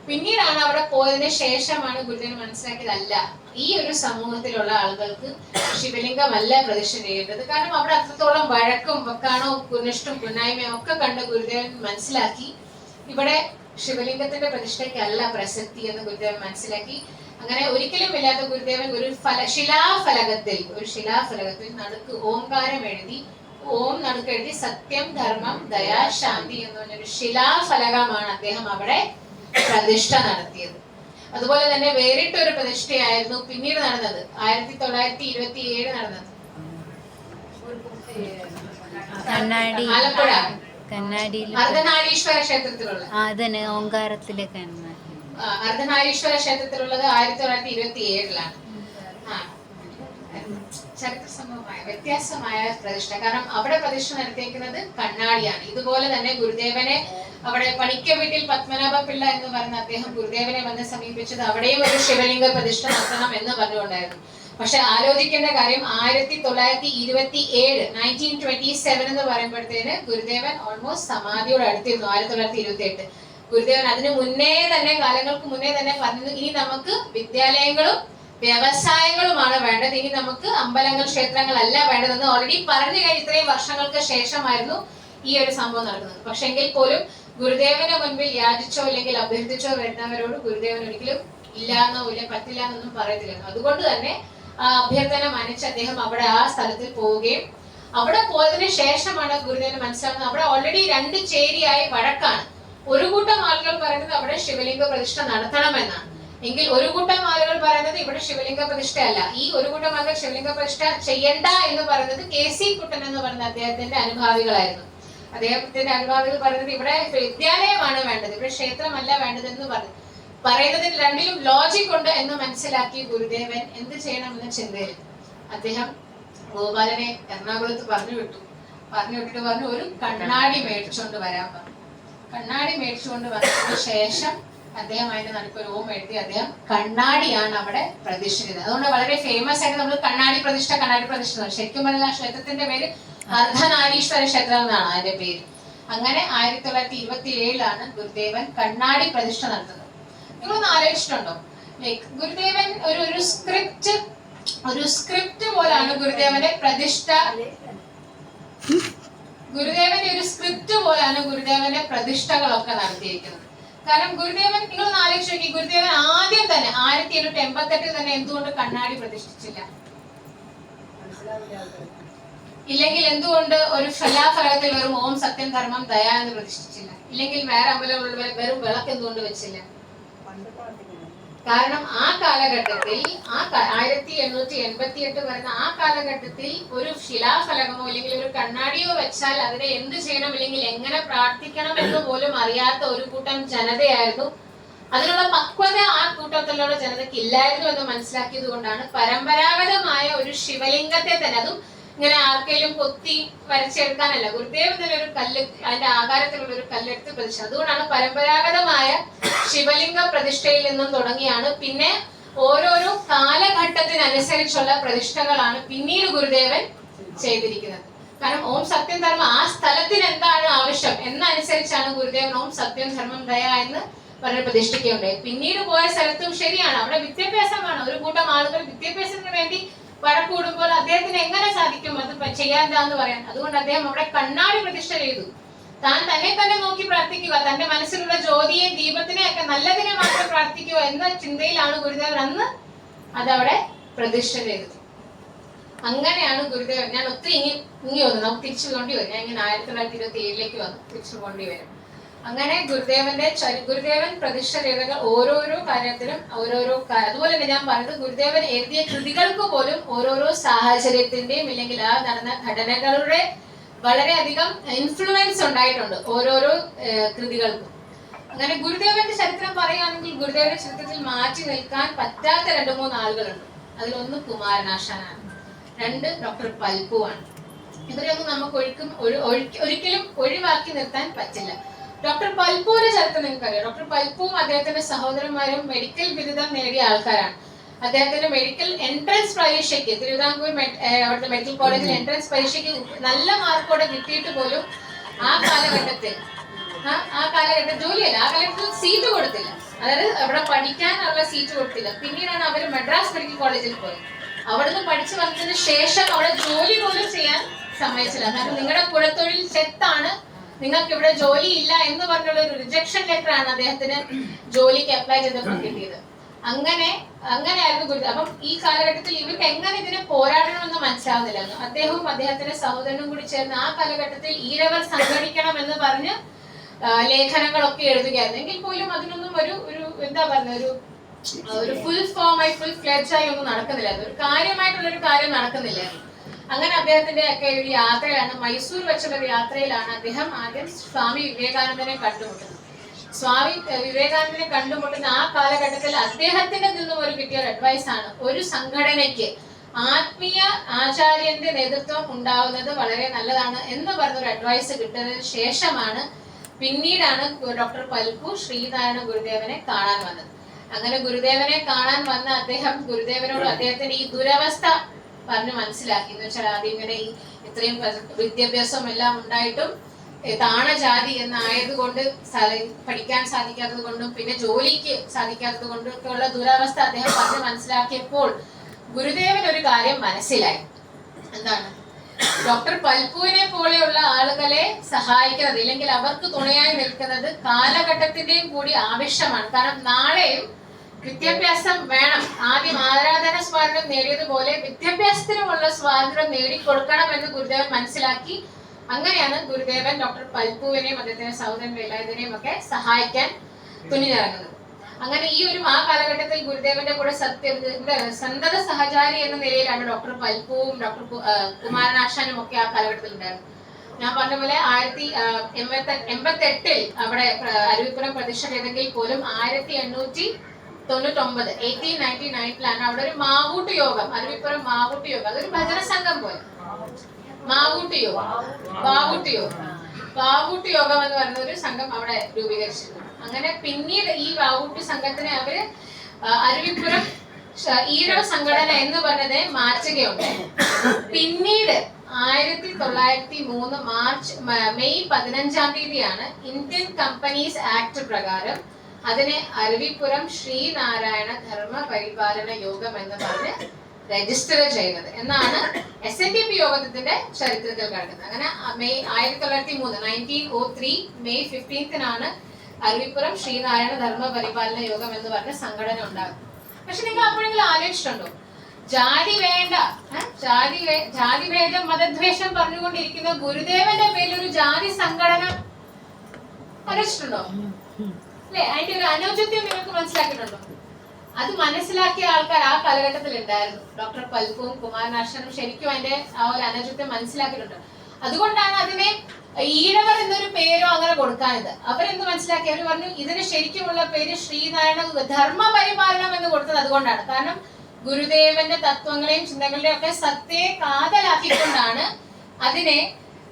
പിന്നീടാണ് അവിടെ പോയതിന് ശേഷമാണ് ഗുരുദേവൻ മനസ്സിലാക്കിയതല്ല, ഈ ഒരു സമൂഹത്തിലുള്ള ആളുകൾക്ക് ശിവലിംഗമല്ല പ്രതിഷ്ഠ ചെയ്യേണ്ടത്. കാരണം അവിടെ അത്രത്തോളം വഴക്കും വക്കാണോ കുനിഷ്ടും കുന്നായ്മയും ഒക്കെ കണ്ട ഗുരുദേവൻ മനസ്സിലാക്കി ഇവിടെ ശിവലിംഗത്തിന്റെ പ്രതിഷ്ഠയ്ക്കല്ല പ്രസക്തി എന്ന് ഗുരുദേവൻ മനസ്സിലാക്കി. അങ്ങനെ ഒരിക്കലും ഇല്ലാത്ത ഗുരുദേവൻ ഒരു ശിലാഫലകത്തിൽ നടുക്ക് ഓംകാരം എഴുതി, ഓം നടുക്കെഴുതി സത്യം ധർമ്മം ദയാ ശാന്തി എന്ന് പറഞ്ഞൊരു ശിലാഫലകമാണ് അദ്ദേഹം അവിടെ പ്രതിഷ്ഠ നടത്തിയത്. അതുപോലെ തന്നെ വേറിട്ടൊരു പ്രതിഷ്ഠയായിരുന്നു പിന്നീട് നടന്നത് 1927 നടന്നത് ആലപ്പുഴ അർദ്ധനാരീശ്വര ക്ഷേത്രത്തിലുള്ള അർദ്ധനാരീശ്വര ക്ഷേത്രത്തിലുള്ളത് 1927 ചരിത്ര സംഭവമായ വ്യത്യാസമായ പ്രതിഷ്ഠ. കാരണം അവിടെ പ്രതിഷ്ഠ നടത്തിയിരിക്കുന്നത് കണ്ണാടിയാണ്. ഇതുപോലെ തന്നെ ഗുരുദേവനെ അവിടെ പണിക്ക വീട്ടിൽ പത്മനാഭ പിള്ള എന്ന് പറയുന്ന അദ്ദേഹം ഗുരുദേവനെ വന്ന് സമീപിച്ചത് അവിടെയും ഒരു ശിവലിംഗ പ്രതിഷ്ഠ നടത്തണം എന്ന് പറഞ്ഞുകൊണ്ടായിരുന്നു. പക്ഷെ ആലോചിക്കേണ്ട കാര്യം 1927 എന്ന് പറയുമ്പോഴത്തേന് ഗുരുദേവൻ ഓൾമോസ്റ്റ് സമാധിയോട് അടുത്തിരുന്നു. 1928 ഗുരുദേവൻ അതിന് മുന്നേ തന്നെ, കാലങ്ങൾക്ക് മുന്നേ തന്നെ പറഞ്ഞു, ഇനി നമുക്ക് വിദ്യാലയങ്ങളും വ്യവസായങ്ങളുമാണ് വേണ്ടത്, ഇനി നമുക്ക് അമ്പലങ്ങൾ ക്ഷേത്രങ്ങളല്ല വേണ്ടതെന്ന് ഓൾറെഡി പറഞ്ഞു കഴിഞ്ഞ ഇത്രയും വർഷങ്ങൾക്ക് ശേഷമായിരുന്നു ഈ ഒരു സംഭവം നടക്കുന്നത്. പക്ഷെ എങ്കിൽ പോലും ഗുരുദേവന് മുൻപിൽ യാചിച്ചോ അല്ലെങ്കിൽ അഭ്യർത്ഥിച്ചോ വരുന്നവരോട് ഗുരുദേവൻ ഒരിക്കലും ഇല്ലാന്നോ ഇല്ല പറ്റില്ല എന്നൊന്നും പറയത്തില്ലായിരുന്നു. അതുകൊണ്ട് തന്നെ ആ അഭ്യർത്ഥന മാനിച്ച് അദ്ദേഹം അവിടെ ആ സ്ഥലത്തിൽ പോവുകയും അവിടെ പോയതിനു ശേഷമാണ് ഗുരുദേവന് മനസ്സിലാക്കുന്നത് അവിടെ ഓൾറെഡി 2 ചേരിയായി വഴക്കാണ്. ഒരു കൂട്ടം ആളുകൾ പറയുന്നത് അവിടെ ശിവലിംഗ പ്രതിഷ്ഠ നടത്തണമെന്നാണ്, എങ്കിൽ ഒരു കൂട്ടം ആളുകൾ പറയുന്നത് ഇവിടെ ശിവലിംഗ പ്രതിഷ്ഠ അല്ല. ഈ ഒരു കൂട്ടം ആളുകൾ ശിവലിംഗ പ്രതിഷ്ഠ ചെയ്യണ്ട എന്ന് പറയുന്നത് KC കുട്ടൻ എന്ന് പറയുന്ന അദ്ദേഹത്തിന്റെ അനുഭാവികളായിരുന്നു. അദ്ദേഹത്തിന്റെ അനുഭാവികൾ പറയുന്നത് ഇവിടെ വിദ്യാലയമാണ് വേണ്ടത്, ഇവിടെ ക്ഷേത്രമല്ല വേണ്ടതെന്ന് പറയുന്നതിൽ രണ്ടിലും ലോജിക് ഉണ്ട് എന്ന് മനസ്സിലാക്കി ഗുരുദേവൻ എന്ത് ചെയ്യണമെന്ന ചിന്തയിൽ അദ്ദേഹം ഗോപാലനെ എറണാകുളത്ത് പറഞ്ഞു വിട്ടിട്ട് പറഞ്ഞു ഒരു കണ്ണാടി മേടിച്ചുകൊണ്ട് വരാൻ പറഞ്ഞു. കണ്ണാടി മേടിച്ചുകൊണ്ട് വന്നതിന് ശേഷം അദ്ദേഹം അതിന്റെ നടുക്കൊരു ഓം എഴുതി അദ്ദേഹം കണ്ണാടിയാണ് അവിടെ പ്രതിഷ്ഠിച്ചത്. അതുകൊണ്ട് വളരെ ഫേമസ് ആയിട്ട് നമ്മൾ കണ്ണാടി പ്രതിഷ്ഠ ശരിക്കും പറഞ്ഞാൽ ആ ക്ഷേത്രത്തിന്റെ പേര് അർദ്ധനാരീശ്വര ക്ഷേത്രം എന്നാണ് അതിന്റെ പേര്. അങ്ങനെ 1927 ഗുരുദേവൻ കണ്ണാടി പ്രതിഷ്ഠ നടത്തുന്നത്. നിങ്ങളൊന്ന് ആലോചിച്ചിട്ടുണ്ടോ? ലൈക്ക് ഗുരുദേവൻ ഒരു സ്ക്രിപ്റ്റ് പോലാണ് ഗുരുദേവന്റെ പ്രതിഷ്ഠ. ഗുരുദേവന്റെ പ്രതിഷ്ഠകളൊക്കെ നടത്തിയിരിക്കുന്നത്. കാരണം ഗുരുദേവൻ, നിങ്ങളൊന്ന് ആലോചിച്ച് നോക്കി, ഗുരുദേവൻ ആദ്യം തന്നെ 1888 തന്നെ എന്തുകൊണ്ട് കണ്ണാടി പ്രതിഷ്ഠിച്ചില്ല? ഇല്ലെങ്കിൽ എന്തുകൊണ്ട് ഒരു ശിലാഫലകത്തിൽ വെറും ഓം സത്യം ധർമ്മം ദയ എന്ന് പ്രതിഷ്ഠിച്ചില്ല? ഇല്ലെങ്കിൽ വേറെ അമ്പലങ്ങളിൽ വെറും വിളക്ക് എന്തുകൊണ്ട് വെച്ചില്ല? കാരണം ആ കാലഘട്ടത്തിൽ 1888 വരുന്ന ആ കാലഘട്ടത്തിൽ ഒരു ശിലാഫലകമോ അല്ലെങ്കിൽ ഒരു കണ്ണാടിയോ വെച്ചാൽ അതിനെ എന്ത് ചെയ്യണം അല്ലെങ്കിൽ എങ്ങനെ പ്രാർത്ഥിക്കണം എന്ന് പോലും അറിയാത്ത ഒരു കൂട്ടം ജനതയായിരുന്നു. അതിനുള്ള പക്വത ആ കൂട്ടത്തിലുള്ള ജനതയ്ക്ക് ഇല്ലായിരുന്നു എന്ന് മനസ്സിലാക്കിയത് കൊണ്ടാണ് പരമ്പരാഗതമായ ഒരു ശിവലിംഗത്തെ തന്നെ, അതും ഇങ്ങനെ ആർക്കെങ്കിലും കൊത്തി വരച്ചെടുക്കാനല്ല, ഗുരുദേവൻ തന്നെ ഒരു കല്ല്, അതിന്റെ ആകാരത്തിലുള്ള ഒരു കല്ലെടുത്ത് പ്രതിഷ്ഠ. അതുകൊണ്ടാണ് പരമ്പരാഗതമായ ശിവലിംഗ പ്രതിഷ്ഠയിൽ നിന്നും തുടങ്ങിയാണ് പിന്നെ ഓരോരോ കാലഘട്ടത്തിനനുസരിച്ചുള്ള പ്രതിഷ്ഠകളാണ് പിന്നീട് ഗുരുദേവൻ ചെയ്തിരിക്കുന്നത്. കാരണം ഓം സത്യം ധർമ്മം ആ സ്ഥലത്തിന് എന്താണ് ആവശ്യം എന്നനുസരിച്ചാണ് ഗുരുദേവൻ ഓം സത്യം ധർമ്മം ദയ എന്ന് പറഞ്ഞ് പ്രതിഷ്ഠിക്കുകയുണ്ടായി. പിന്നീട് പോയ സ്ഥലത്തും ശരിയാണ്, അവിടെ വിദ്യാഭ്യാസമാണ്. ഒരു കൂട്ടം ആളുകൾ വിദ്യാഭ്യാസത്തിന് വേണ്ടി വഴക്കൂടുമ്പോൾ അദ്ദേഹത്തിന് എങ്ങനെ സാധിക്കും അത് ചെയ്യാന്താന്ന് പറയാൻ? അതുകൊണ്ട് അദ്ദേഹം അവിടെ കണ്ണാടി പ്രതിഷ്ഠ ചെയ്തു. താൻ തന്നെ നോക്കി പ്രാർത്ഥിക്കുക, തന്റെ മനസ്സിലുള്ള ജ്യോതിയെ ദീപത്തിനെ ഒക്കെ നല്ലതിനെ മാത്രം പ്രാർത്ഥിക്കുക എന്ന ചിന്തയിലാണ് ഗുരുദേവൻ അന്ന് അതവിടെ പ്രതിഷ്ഠ ചെയ്തത്. അങ്ങനെയാണ് ഗുരുദേവൻ, ഞാൻ ഒത്തിരി ഇങ്ങി വന്നു, നമുക്ക് തിരിച്ചു കൊണ്ടി വരും, ഞാൻ ഇങ്ങനെ 1927 വന്നു, തിരിച്ചു കൊണ്ടി വരും. അങ്ങനെ ഗുരുദേവൻ പ്രതിഷ്ഠ ചെയ്ത ഓരോരോ കാര്യത്തിലും അതുപോലെ തന്നെ ഞാൻ പറഞ്ഞത് ഗുരുദേവൻ എഴുതിയ കൃതികൾക്ക് പോലും ഓരോരോ സാഹചര്യത്തിന്റെയും ഇല്ലെങ്കിൽ ആ നടന്ന ഘടനകളുടെ വളരെയധികം ഇൻഫ്ലുവൻസ് ഉണ്ടായിട്ടുണ്ട് ഓരോരോ കൃതികൾക്കും. അങ്ങനെ ഗുരുദേവന്റെ ചരിത്രം പറയുകയാണെങ്കിൽ ഗുരുദേവന്റെ ചരിത്രത്തിൽ മാറ്റി നിൽക്കാൻ പറ്റാത്ത 2-3 ആളുകളുണ്ട്. അതിലൊന്ന് കുമാരനാശാനാണ്, 2 ഡോക്ടർ പൽപ്പുവാണ്. ഇവരെയൊന്നും നമുക്ക് ഒരിക്കലും ഒഴിവാക്കി നിർത്താൻ പറ്റില്ല. ഡോക്ടർ പൽപ്പുവിന്റെ ചരിത്രം നിങ്ങൾക്കറിയാം. ഡോക്ടർ പൽപ്പുവും അദ്ദേഹത്തിന്റെ സഹോദരന്മാരും മെഡിക്കൽ ബിരുദം നേടിയ ആൾക്കാരാണ്. അദ്ദേഹത്തിന്റെ മെഡിക്കൽ എൻട്രൻസ് പരീക്ഷയ്ക്ക് തിരുവിതാംകൂർ അവിടുത്തെ മെഡിക്കൽ കോളേജിൽ എൻട്രൻസ് പരീക്ഷയ്ക്ക് നല്ല മാർക്കോടെ കിട്ടിയിട്ട് പോലും ആ കാലഘട്ടത്തിൽ ജോലിയല്ല, ആ കാലഘട്ടത്തിൽ സീറ്റ് കൊടുത്തില്ല. അതായത് അവിടെ പഠിക്കാനുള്ള സീറ്റ് കൊടുത്തില്ല. പിന്നീടാണ് അവർ മദ്രാസ് മെഡിക്കൽ കോളേജിൽ പോയത്. അവിടുന്ന് പഠിച്ചു വന്നതിന് ശേഷം അവിടെ ജോലി പോലും ചെയ്യാൻ സമ്മതിച്ചില്ല. കാരണം നിങ്ങളുടെ കുലത്തൊഴിൽ ചെത്താണ്, നിങ്ങൾക്ക് ഇവിടെ ജോലി ഇല്ല എന്ന് പറഞ്ഞുള്ള ഒരു റിജക്ഷൻ ലെറ്റർ ആണ് അദ്ദേഹത്തിന് ജോലിക്ക് അപ്ലൈ ചെയ്തപ്പോൾ കിട്ടിയത്. അങ്ങനെയായിരുന്നു ഗുരുദേവൻ. അപ്പം ഈ കാലഘട്ടത്തിൽ ഇവർക്ക് എങ്ങനെ ഇതിനെ പോരാടണമെന്ന് മനസ്സിലാവുന്നില്ലായിരുന്നു. അദ്ദേഹവും അദ്ദേഹത്തിന്റെ സഹോദരനും കൂടി ചേർന്ന് ആ കാലഘട്ടത്തിൽ ഈരവർ സംഘടിക്കണം എന്ന് പറഞ്ഞ് ലേഖനങ്ങളൊക്കെ എഴുതുകയായിരുന്നു. എങ്കിൽ പോലും അതിനൊന്നും ഒരു എന്താ പറയുക ഒരു ഫുൾ ഫോമായി ഫുൾ ഫ്ലെഡ്ജായി ഒന്നും നടക്കുന്നില്ലായിരുന്നു, ഒരു കാര്യമായിട്ടുള്ളൊരു കാര്യം നടക്കുന്നില്ലായിരുന്നു. അങ്ങനെ അദ്ദേഹത്തിന്റെ ഒക്കെ ഒരു യാത്രയാണ്, മൈസൂർ വെച്ചുള്ള ഒരു യാത്രയിലാണ് അദ്ദേഹം ആദ്യം സ്വാമി വിവേകാനന്ദനെ കണ്ടുമുട്ടുന്നത്. സ്വാമി വിവേകാനന്ദനെ കണ്ടുമുട്ടുന്ന ആ കാലഘട്ടത്തിൽ അദ്ദേഹത്തിന്റെ നിന്നും കിട്ടിയ ഒരു അഡ്വൈസ് ആണ്, ഒരു സംഘടനയ്ക്ക് ആത്മീയ ആചാര്യന്റെ നേതൃത്വം ഉണ്ടാവുന്നത് വളരെ നല്ലതാണ് എന്ന് പറഞ്ഞൊരു അഡ്വൈസ് കിട്ടിയതിനു ശേഷമാണ് പിന്നീടാണ് ഡോക്ടർ പൽപ്പു ശ്രീനാരായണ ഗുരുദേവനെ കാണാൻ വന്നത്. അങ്ങനെ ഗുരുദേവനെ കാണാൻ വന്ന അദ്ദേഹം ഗുരുദേവനോട് അദ്ദേഹത്തിന്റെ ഈ ദുരവസ്ഥ പറഞ്ഞ് മനസ്സിലാക്കി. എന്ന് വെച്ചാൽ ആദ്യം ഇങ്ങനെ ഇത്രയും വിദ്യാഭ്യാസം എല്ലാം ഉണ്ടായിട്ടും താണജാതി എന്നായതുകൊണ്ട് പഠിക്കാൻ സാധിക്കാത്തത് കൊണ്ടും പിന്നെ ജോലിക്ക് സാധിക്കാത്തത് കൊണ്ടും ഒക്കെ ഉള്ള ദുരവസ്ഥ അദ്ദേഹം പറഞ്ഞ് മനസ്സിലാക്കിയപ്പോൾ ഗുരുദേവൻ ഒരു കാര്യം മനസ്സിലായി. എന്താണ്? ഡോക്ടർ പൽപ്പുവിനെ പോലെയുള്ള ആളുകളെ സഹായിക്കുന്നത് ഇല്ലെങ്കിൽ അവർക്ക് തുണയായി നിൽക്കുന്നത് കാലഘട്ടത്തിന്റെയും കൂടി ആവശ്യമാണ്. കാരണം നാളെയും വിദ്യാഭ്യാസം വേണം. ആദ്യം ആരാധന സ്വാതന്ത്ര്യം നേടിയതുപോലെ വിദ്യാഭ്യാസത്തിനുമുള്ള സ്വാതന്ത്ര്യം നേടിക്കൊടുക്കണം എന്ന് ഗുരുദേവൻ മനസ്സിലാക്കി. അങ്ങനെയാണ് ഗുരുദേവൻ ഡോക്ടർ പൽപ്പുവിനെയും അദ്ദേഹത്തിന്റെ സഹോദരൻ വേലായുധനെയും ഒക്കെ സഹായിക്കാൻ തുനിഞ്ഞിറങ്ങുന്നത്. അങ്ങനെ ഈ ആ കാലഘട്ടത്തിൽ ഗുരുദേവന്റെ കൂടെ സന്തത സഹചാരി എന്ന നിലയിലാണ് ഡോക്ടർ പൽപ്പുവും ഡോക്ടർ കുമാരനാശാനും ഒക്കെ ആ കാലഘട്ടത്തിൽ ഉണ്ടായിരുന്നു. ഞാൻ പറഞ്ഞ പോലെ 1888 അവിടെ അരുവിപ്പുറം പ്രതിഷ്ഠ ചെയ്തെങ്കിൽ പോലും 1899 അവിടെ ഒരു മാവൂട്ട് യോഗം, അരുവിപ്പുറം മാവൂട്ട് യോഗം, അതൊരു ഭജന സംഘം പോലെ മാവൂട്ട് യോഗം എന്ന് പറയുന്ന ഒരു സംഘം അവിടെ രൂപീകരിച്ചിരുന്നു. അങ്ങനെ പിന്നീട് ഈ വാവൂട്ട് സംഘത്തിനെ അവര് അരുവിപ്പുറം ഈരവ സംഘടന എന്ന് പറഞ്ഞത് മാറ്റുകയുണ്ട്. പിന്നീട് 1903 മെയ് 15 ഇന്ത്യൻ കമ്പനീസ് ആക്ട് പ്രകാരം അതിനെ അരുവിപ്പുറം ശ്രീനാരായണ ധർമ്മ പരിപാലന യോഗം എന്ന് പറഞ്ഞ് രജിസ്റ്റർ ചെയ്യുന്നത് എന്നാണ് SNDP യോഗത്തിന്റെ ചരിത്രത്തിൽ കിടക്കുന്നത്. അങ്ങനെ മെയ് 1903 മെയ് 15 അരുവിപ്പുറം ശ്രീനാരായണ ധർമ്മ പരിപാലന യോഗം എന്ന് പറഞ്ഞ സംഘടന ഉണ്ടാകും. പക്ഷെ നിങ്ങൾ അപ്പോഴെങ്കിലും ആലോചിച്ചിട്ടുണ്ടോ, ജാതി വേണ്ട, ജാതിഭേദം മതദ്വേഷം പറഞ്ഞുകൊണ്ടിരിക്കുന്ന ഗുരുദേവന്റെ പേരിൽ ഒരു ജാതി സംഘടന അറിയിച്ചിട്ടുണ്ടോ? അല്ലെ? അതിന്റെ ഒരു അനൗചിത്യം നിങ്ങൾക്ക് മനസ്സിലാക്കിയിട്ടുണ്ടോ? അത് മനസ്സിലാക്കിയ ആൾക്കാർ ആ കാലഘട്ടത്തിൽ ഉണ്ടായിരുന്നു. ഡോക്ടർ പൽപ്പും കുമാരനാശനും ശരിക്കും അതിന്റെ ആ ഒരു അനൗചിത്യം മനസ്സിലാക്കിയിട്ടുണ്ട്. അതുകൊണ്ടാണ് അതിനെ ഈഴവർ എന്നൊരു പേരോ അങ്ങനെ കൊടുക്കാനത്. അവരെന്ത് മനസ്സിലാക്കി? അവർ പറഞ്ഞു ഇതിന് ശരിക്കുമുള്ള പേര് ശ്രീനാരായണ ധർമ്മ പരിപാലനം എന്ന് കൊടുത്തത് അതുകൊണ്ടാണ്. കാരണം ഗുരുദേവന്റെ തത്വങ്ങളെയും ചിന്തകളുടെയും ഒക്കെ സത്യയെ കാതലാക്കിക്കൊണ്ടാണ് അതിനെ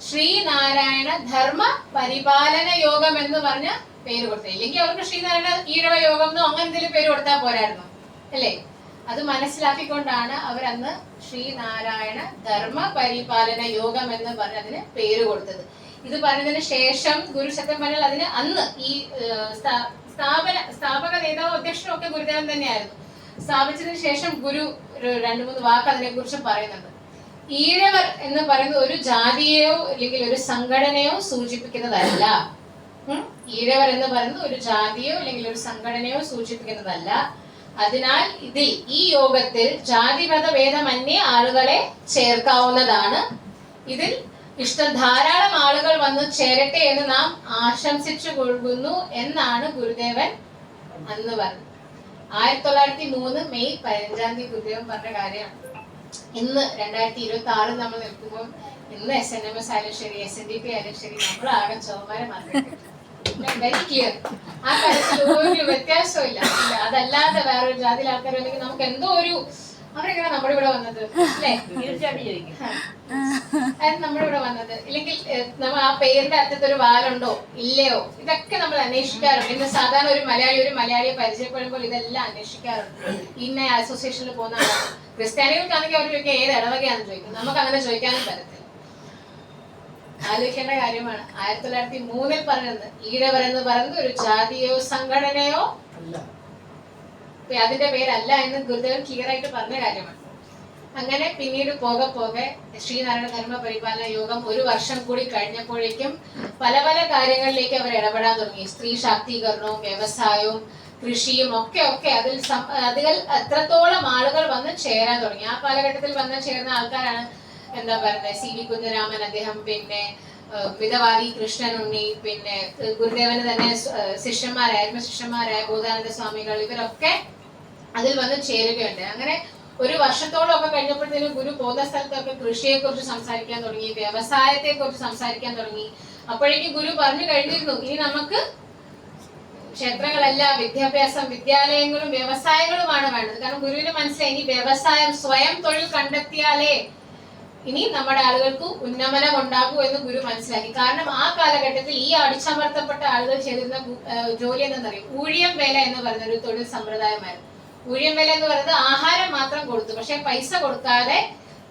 ശ്രീനാരായണ ധർമ്മ പരിപാലന യോഗം എന്ന് പറഞ്ഞ പേര് കൊടുത്തത്. ഇല്ലെങ്കിൽ അവർക്ക് ശ്രീനാരായണ ഈഴവ യോഗം എന്നോ അങ്ങനെ എന്തെങ്കിലും പേര് കൊടുത്താൽ പോരായിരുന്നു, അല്ലേ? അത് മനസ്സിലാക്കിക്കൊണ്ടാണ് അവരന്ന് ശ്രീനാരായണ ധർമ്മ പരിപാലന യോഗം എന്ന് പറഞ്ഞ് അതിന് പേര് കൊടുത്തത്. ഇത് പറഞ്ഞതിന് ശേഷം ഗുരു സത്യം പറഞ്ഞാൽ അതിന് അന്ന് ഈ സ്ഥാപക നേതാവ് അധ്യക്ഷനും ഒക്കെ ഗുരുദേവൻ തന്നെയായിരുന്നു. സ്ഥാപിച്ചതിന് ശേഷം ഗുരു ഒരു 2-3 വാക്ക് അതിനെ കുറിച്ച് പറയുന്നുണ്ട്. ഈഴവർ എന്ന് പറയുന്നത് ഒരു ജാതിയെയോ അല്ലെങ്കിൽ ഒരു സംഘടനയോ സൂചിപ്പിക്കുന്നതല്ല. ഈഴവർ എന്ന് പറയുന്നത് ഒരു ജാതിയോ അല്ലെങ്കിൽ ഒരു സംഘടനയോ സൂചിപ്പിക്കുന്നതല്ല. അതിനാൽ ഇതിൽ ഈ യോഗത്തിൽ ജാതിമത ഭേദമന്യേ ആളുകളെ ചേർക്കാവുന്നതാണ്. ഇതിൽ ധാരാളം ആളുകൾ വന്ന് ചേരട്ടെ എന്ന് നാം ആശംസിച്ചു കൊള്ളുന്നു എന്നാണ് ഗുരുദേവൻ അന്ന് പറഞ്ഞത്. 1903 മെയ് 15 ഗുരുദേവൻ പറഞ്ഞ കാര്യമാണ്. ഇന്ന് 2026 നമ്മൾ നിൽക്കുമ്പോൾ ഇന്ന് SNMS ആയാലും ശരി, SNDP ആയാലും ശരി, നമ്മളാകെ ചോമാരെ മാത്രമേ വെരി ക്ലിയർ. ആ കാര്യത്തിൽ ഒരു വ്യത്യാസവും ഇല്ല. അതല്ലാതെ വേറൊരു ജാതിയിൽ ആൾക്കാർ ഉണ്ടെങ്കിൽ നമുക്ക് എന്തോ ഒരു അവരെങ്ങനെ നമ്മുടെ ഇവിടെ വന്നത്, അല്ലേ? തീർച്ചയായിട്ടും ചോദിക്കും നമ്മുടെ ഇവിടെ വന്നത്. ഇല്ലെങ്കിൽ നമ്മൾ ആ പേരിന്റെ അറ്റത്ത് ഒരു വാലുണ്ടോ ഇല്ലയോ ഇതൊക്കെ നമ്മൾ അന്വേഷിക്കാറുണ്ട്. ഇന്ന് സാധാരണ ഒരു മലയാളിയെ പരിചയപ്പെടുമ്പോൾ ഇതെല്ലാം അന്വേഷിക്കാറുണ്ട്. ഇന്ന അസോസിയേഷനിൽ പോകുന്ന ആളാണ്. ക്രിസ്ത്യാനികൾക്കാണെങ്കിൽ അവർ ചോദിക്കുക ഏത് ഇടവകയാണെന്ന് ചോദിക്കും. നമുക്ക് അങ്ങനെ ചോദിക്കാനും പറ്റത്തില്ല. ആലോചിക്കേണ്ട കാര്യമാണ്. 1903 പറഞ്ഞത് ഈഴവർ എന്ന് പറയുന്നത് ഒരു ജാതിയോ സംഘടനയോ അതിന്റെ പേരല്ല എന്ന് ഗുരുദേവൻ ക്ലിയർ ആയിട്ട് പറഞ്ഞ കാര്യമാണ്. അങ്ങനെ പിന്നീട് പോകെ ശ്രീനാരായണ ധർമ്മ പരിപാലന യോഗം 1 വർഷം കൂടി കഴിഞ്ഞപ്പോഴേക്കും പല പല കാര്യങ്ങളിലേക്ക് അവർ ഇടപെടാൻ തുടങ്ങി. സ്ത്രീ ശാക്തീകരണവും വ്യവസായവും കൃഷിയും ഒക്കെ അതിൽ എത്രത്തോളം ആളുകൾ വന്ന് ചേരാൻ തുടങ്ങി. ആ കാലഘട്ടത്തിൽ വന്ന് ചേർന്ന ആൾക്കാരാണ് എന്താ പറയുന്നത്, CV കുഞ്ഞിരാമൻ, അദ്ദേഹം, പിന്നെ മിതവാദി കൃഷ്ണനുണ്ണി, പിന്നെ ഗുരുദേവന് തന്നെ ശിഷ്യന്മാരായ ബോധാനന്ദ സ്വാമികൾ, ഇവരൊക്കെ അതിൽ വന്ന് ചേരുകയുണ്ട്. അങ്ങനെ 1 വർഷത്തോളം ഒക്കെ കഴിഞ്ഞപ്പോഴത്തേനും ഗുരു പോകുന്ന സ്ഥലത്തൊക്കെ കൃഷിയെ കുറിച്ച് സംസാരിക്കാൻ തുടങ്ങി, വ്യവസായത്തെ കുറിച്ച് സംസാരിക്കാൻ തുടങ്ങി. അപ്പോഴേക്കും ഗുരു പറഞ്ഞു കഴിഞ്ഞിരുന്നു ഇനി നമുക്ക് ക്ഷേത്രങ്ങളല്ല, വിദ്യാഭ്യാസം, വിദ്യാലയങ്ങളും വ്യവസായങ്ങളുമാണ് വേണ്ടത്. കാരണം ഗുരുവിന് മനസ്സിലായി ഇനി വ്യവസായം, സ്വയം തൊഴിൽ കണ്ടെത്തിയാലേ ഇനി നമ്മുടെ ആളുകൾക്ക് ഉന്നമനം ഉണ്ടാകൂ എന്ന് ഗുരു മനസ്സിലാക്കി. കാരണം ആ കാലഘട്ടത്തിൽ ഈ അടിച്ചമർത്തപ്പെട്ട ആളുകൾ ചെയ്തിരുന്ന ജോലി എന്തെന്നറിയും, ഊഴിയം വേല എന്ന് പറയുന്ന ഒരു തൊഴിൽ സമ്പ്രദായമായിരുന്നു. ഊഴിയം വേല എന്ന് പറയുന്നത് ആഹാരം മാത്രം കൊടുത്തു, പക്ഷെ പൈസ കൊടുക്കാതെ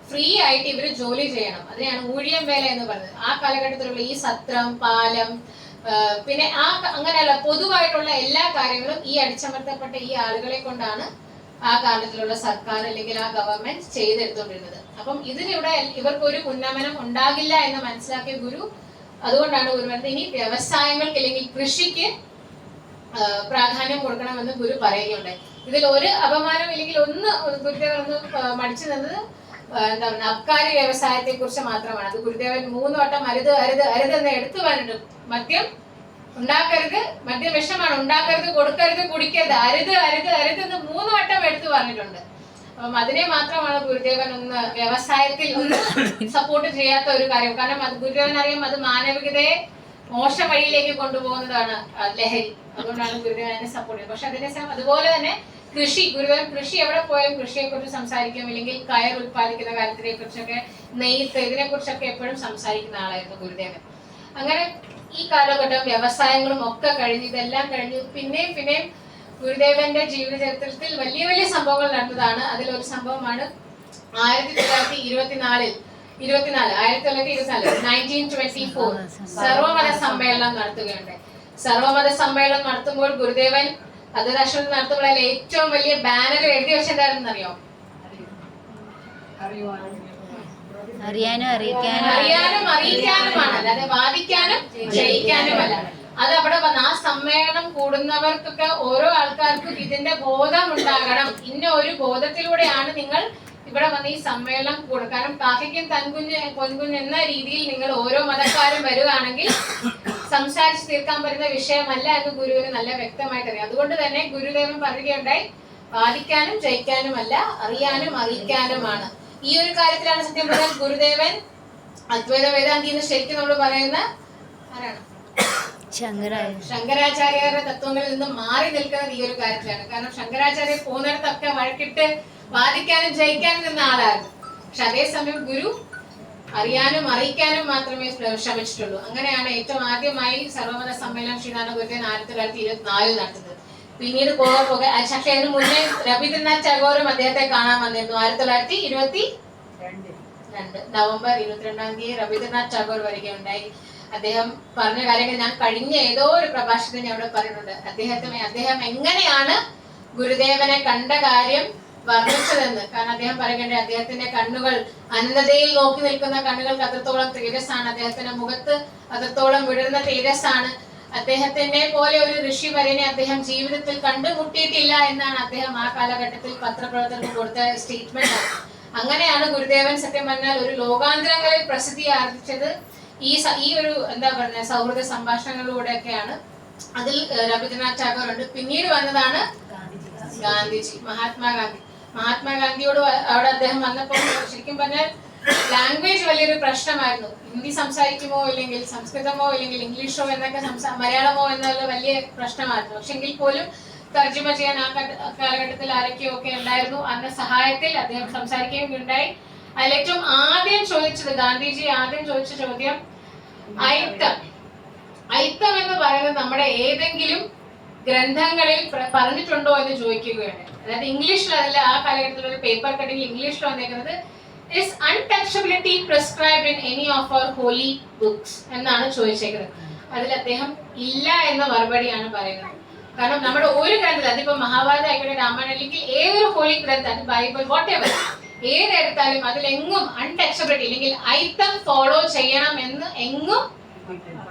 ഫ്രീ ആയിട്ട് ഇവര് ജോലി ചെയ്യണം. അതിനെയാണ് ഊഴിയം വേല എന്ന് പറയുന്നത്. ആ കാലഘട്ടത്തിലുള്ള ഈ സത്രം, പാലം, പിന്നെ അങ്ങനെയല്ല പൊതുവായിട്ടുള്ള എല്ലാ കാര്യങ്ങളും ഈ അടിച്ചമർത്തപ്പെട്ട ഈ ആളുകളെ കൊണ്ടാണ് ആ കാലത്തിലുള്ള സർക്കാർ അല്ലെങ്കിൽ ആ ഗവൺമെന്റ് ചെയ്തെടുത്തോണ്ടിരുന്നത്. അപ്പം ഇതിലൂടെ ഇവർക്കൊരു ഉന്നമനം ഉണ്ടാകില്ല എന്ന് മനസ്സിലാക്കിയ ഗുരു, അതുകൊണ്ടാണ് ഗുരു പറഞ്ഞത് ഇനി വ്യവസായങ്ങൾക്ക് അല്ലെങ്കിൽ കൃഷിക്ക് പ്രാധാന്യം കൊടുക്കണമെന്ന് ഗുരു പറയുകയുണ്ടായി. ഇതിൽ ഒരു അപമാനം ഇല്ലെങ്കിൽ ഗുരുദേവൻ ഒന്ന് മടിച്ചു നിന്നത് എന്താ പറയുക, അബ്കാരി വ്യവസായത്തെ കുറിച്ച് മാത്രമാണ്. അത് ഗുരുദേവൻ 3 വട്ടം അരുത് എന്ന് എടുത്തു പറഞ്ഞിട്ട്, മദ്യം ഉണ്ടാക്കരുത്, മദ്യം വിഷമാണ്, ഉണ്ടാക്കരുത്, കൊടുക്കരുത്, കുടിക്കരുത്, അരുത് എന്ന് 3 വട്ടം എടുത്തു പറഞ്ഞിട്ടുണ്ട്. അപ്പം അതിനെ മാത്രമാണ് ഗുരുദേവൻ ഒന്ന് വ്യവസായത്തിൽ സപ്പോർട്ട് ചെയ്യാത്ത ഒരു കാര്യം. കാരണം അത് ഗുരുദേവൻ അറിയാം അത് മാനവികതയെ മോശ വഴിയിലേക്ക് കൊണ്ടുപോകുന്നതാണ് ലഹരി. അതുകൊണ്ടാണ് ഗുരുദേവൻ അതിനെ സപ്പോർട്ട് ചെയ്യുന്നത്. പക്ഷെ അതിനെ അതുപോലെ തന്നെ ഗുരുദേവൻ കൃഷി എവിടെ പോയാലും കൃഷിയെ കുറിച്ച് സംസാരിക്കും, ഇല്ലെങ്കിൽ കയർ ഉത്പാദിക്കുന്ന കാര്യത്തിനെ കുറിച്ചൊക്കെ, നെയ്ത്ത്, ഇതിനെ കുറിച്ചൊക്കെ എപ്പോഴും സംസാരിക്കുന്ന ആളായിരുന്നു ഗുരുദേവൻ. അങ്ങനെ ഈ കാലഘട്ടം വ്യവസായങ്ങളും ഒക്കെ കഴിഞ്ഞ് ഇതെല്ലാം കഴിഞ്ഞു പിന്നെയും ഗുരുദേവന്റെ ജീവിത ചരിത്രത്തിൽ വലിയ വലിയ സംഭവങ്ങൾ നടന്നതാണ്. അതിലൊരു സംഭവമാണ് 1924 സർവമത സമ്മേളനം നടത്തുകയുണ്ടായി. സർവമത സമ്മേളനം നടത്തുമ്പോൾ ഗുരുദേവൻ അദ്വൈതാശ്രമത്തിൽ നടത്തുമ്പോൾ ഏറ്റവും വലിയ ബാനർ എഴുതി വെച്ചെന്താണെന്ന് അറിയോ? അറിയാനും അറിയിക്കാനുമാണ്, അല്ലാതെ വാദിക്കാനും ജയിക്കാനുമല്ല. അത് അവിടെ വന്ന് ആ സമ്മേളനം കൂടുന്നവർക്കൊക്കെ ഓരോ ആൾക്കാർക്കും ഇതിന്റെ ബോധം ഉണ്ടാകണം. ഇന്ന ഒരു ബോധത്തിലൂടെയാണ് നിങ്ങൾ ഇവിടെ വന്ന് ഈ സമ്മേളനം കൂടും. കാരണം കാക്കയ്ക്കും പൊൻകുഞ്ഞ് എന്ന രീതിയിൽ നിങ്ങൾ ഓരോ മതക്കാരും വരികയാണെങ്കിൽ സംസാരിച്ച് തീർക്കാൻ പറ്റുന്ന വിഷയമല്ല എന്ന് ഗുരുവിന് നല്ല വ്യക്തമായിട്ട് അറിയാം. അതുകൊണ്ട് തന്നെ ഗുരുദേവൻ പറയുകയുണ്ടായി, വാദിക്കാനും ജയിക്കാനുമല്ല, അറിയാനും അറിയിക്കാനുമാണ്. ഈ ഒരു കാര്യത്തിലാണ് സത്യം പറഞ്ഞാൽ ഗുരുദേവൻ അദ്വൈത വേദാന്തി എന്ന് ശരിക്കും നമ്മൾ പറയുന്ന ആരാണ്? ശങ്കരാചാര്യരുടെ തത്വങ്ങളിൽ നിന്ന് മാറി നിൽക്കുന്നത് ഈ ഒരു കാര്യത്തിലാണ്. കാരണം ശങ്കരാചാര്യ പോകുന്നിടത്തൊക്കെ വഴക്കിട്ട് വാദിക്കാനും ജയിക്കാനും നിന്ന ആളായിരുന്നു. പക്ഷെ അതേസമയം ഗുരു അറിയാനും അറിയിക്കാനും മാത്രമേ ശ്രമിച്ചിട്ടുള്ളൂ. അങ്ങനെയാണ് ഏറ്റവും ആദ്യമായി സർവമത സമ്മേളനം ശ്രീനാരായണ ഗുരുദേവൻ 1924 നടത്തുന്നത്. പിന്നീട് പോകെ പക്ഷേ അതിന് മുന്നേ രവീന്ദ്രനാഥ് ടാഗോറും അദ്ദേഹത്തെ കാണാൻ വന്നിരുന്നു. 1922 നവംബർ 22 രവീന്ദ്രനാഥ് ടാഗോർ വരികയുണ്ടായി. അദ്ദേഹം പറഞ്ഞ കാര്യങ്ങൾ ഞാൻ കഴിഞ്ഞ ഏതോ ഒരു പ്രഭാഷണത്തിന് അവിടെ പറയുന്നുണ്ട്. അദ്ദേഹം എങ്ങനെയാണ് ഗുരുദേവനെ കണ്ട കാര്യം വർണ്ണിച്ചതെന്ന്. കാരണം അദ്ദേഹം പറയുകയുണ്ട്, അദ്ദേഹത്തിന്റെ കണ്ണുകൾ അനന്തതയിൽ നോക്കി നിൽക്കുന്ന കണ്ണുകൾക്ക് അത്രത്തോളം തേജസ്സാണ്, അദ്ദേഹത്തിന്റെ മുഖത്ത് അത്രത്തോളം വിടരുന്ന തേജസ്സാണ്. അദ്ദേഹത്തിന്റെ പോലെ ഒരു ഋഷിവര്യനെ അദ്ദേഹം ജീവിതത്തിൽ കണ്ടുമുട്ടിയിട്ടില്ല എന്നാണ് അദ്ദേഹം ആ കാലഘട്ടത്തിൽ പത്രപ്രവർത്തകർക്ക് കൊടുത്ത സ്റ്റേറ്റ്മെന്റ്. അങ്ങനെയാണ് ഗുരുദേവൻ സത്യം പറഞ്ഞാൽ ഒരു ലോകാന്തരങ്ങളിൽ പ്രസിദ്ധി ആർജിച്ചത് ഈ ഒരു എന്താ പറയുക സൗഹൃദ സംഭാഷണങ്ങളിലൂടെയൊക്കെയാണ്. അതിൽ രവീന്ദ്രനാഥ് ടാഗോർ ഉണ്ട്. പിന്നീട് വന്നതാണ് ഗാന്ധിജി, മഹാത്മാഗാന്ധിയോട് അവിടെ അദ്ദേഹം വന്നപ്പോൾ ശരിക്കും പറഞ്ഞാൽ ലാംഗ്വേജ് വലിയൊരു പ്രശ്നമായിരുന്നു. ഹിന്ദി സംസാരിക്കുമോ ഇല്ലെങ്കിൽ സംസ്കൃതമോ ഇല്ലെങ്കിൽ ഇംഗ്ലീഷോ എന്നൊക്കെ മലയാളമോ എന്നുള്ള വലിയ പ്രശ്നമായിരുന്നു. പക്ഷെ എങ്കിൽ പോലും തർജ്ജമ ചെയ്യാൻ ആ കാലഘട്ടത്തിൽ ആരൊക്കെയോ ഒക്കെ ഉണ്ടായിരുന്നു. അന്ന് സഹായത്തിൽ അദ്ദേഹം സംസാരിക്കുകയും ഉണ്ടായി. അതിലേറ്റവും ആദ്യം ചോദിച്ചത് ഗാന്ധിജി ആദ്യം ചോദിച്ച ചോദ്യം ഐത്തം എന്ന് പറയുന്നത് നമ്മുടെ ഏതെങ്കിലും ഗ്രന്ഥങ്ങളിൽ പറഞ്ഞിട്ടുണ്ടോ എന്ന് ചോദിക്കുകയാണ്. അതായത് ഇംഗ്ലീഷിൽ അതല്ല, ആ കാലഘട്ടത്തിലുള്ള പേപ്പർ കട്ടിങ് ഇംഗ്ലീഷിൽ വന്നേക്കുന്നത് is untouchability prescribed in any of our holy books എന്നാണ് ചോദിച്ചേക്കുന്നത്. അതിൽ അദ്ദേഹം ഇല്ല എന്ന മറുപടിയാണ് പറയുന്നത്. കാരണം നമ്മുടെ ഒരു ഗ്രന്ഥത്തിൽ, അതിപ്പോ മഹാഭാരത ആയിക്കോട്ടെ, രാമായണം അല്ലെങ്കിൽ ഏതൊരു ഹോളി ഗ്രന്ഥം, അത് ബൈബിൾ whatever ഏതെടുത്താലും അതിലെങ്ങും അൺടച്ചബിലിറ്റി അല്ലെങ്കിൽ ഐത്തം ഫോളോ ചെയ്യണം എന്ന് എങ്ങും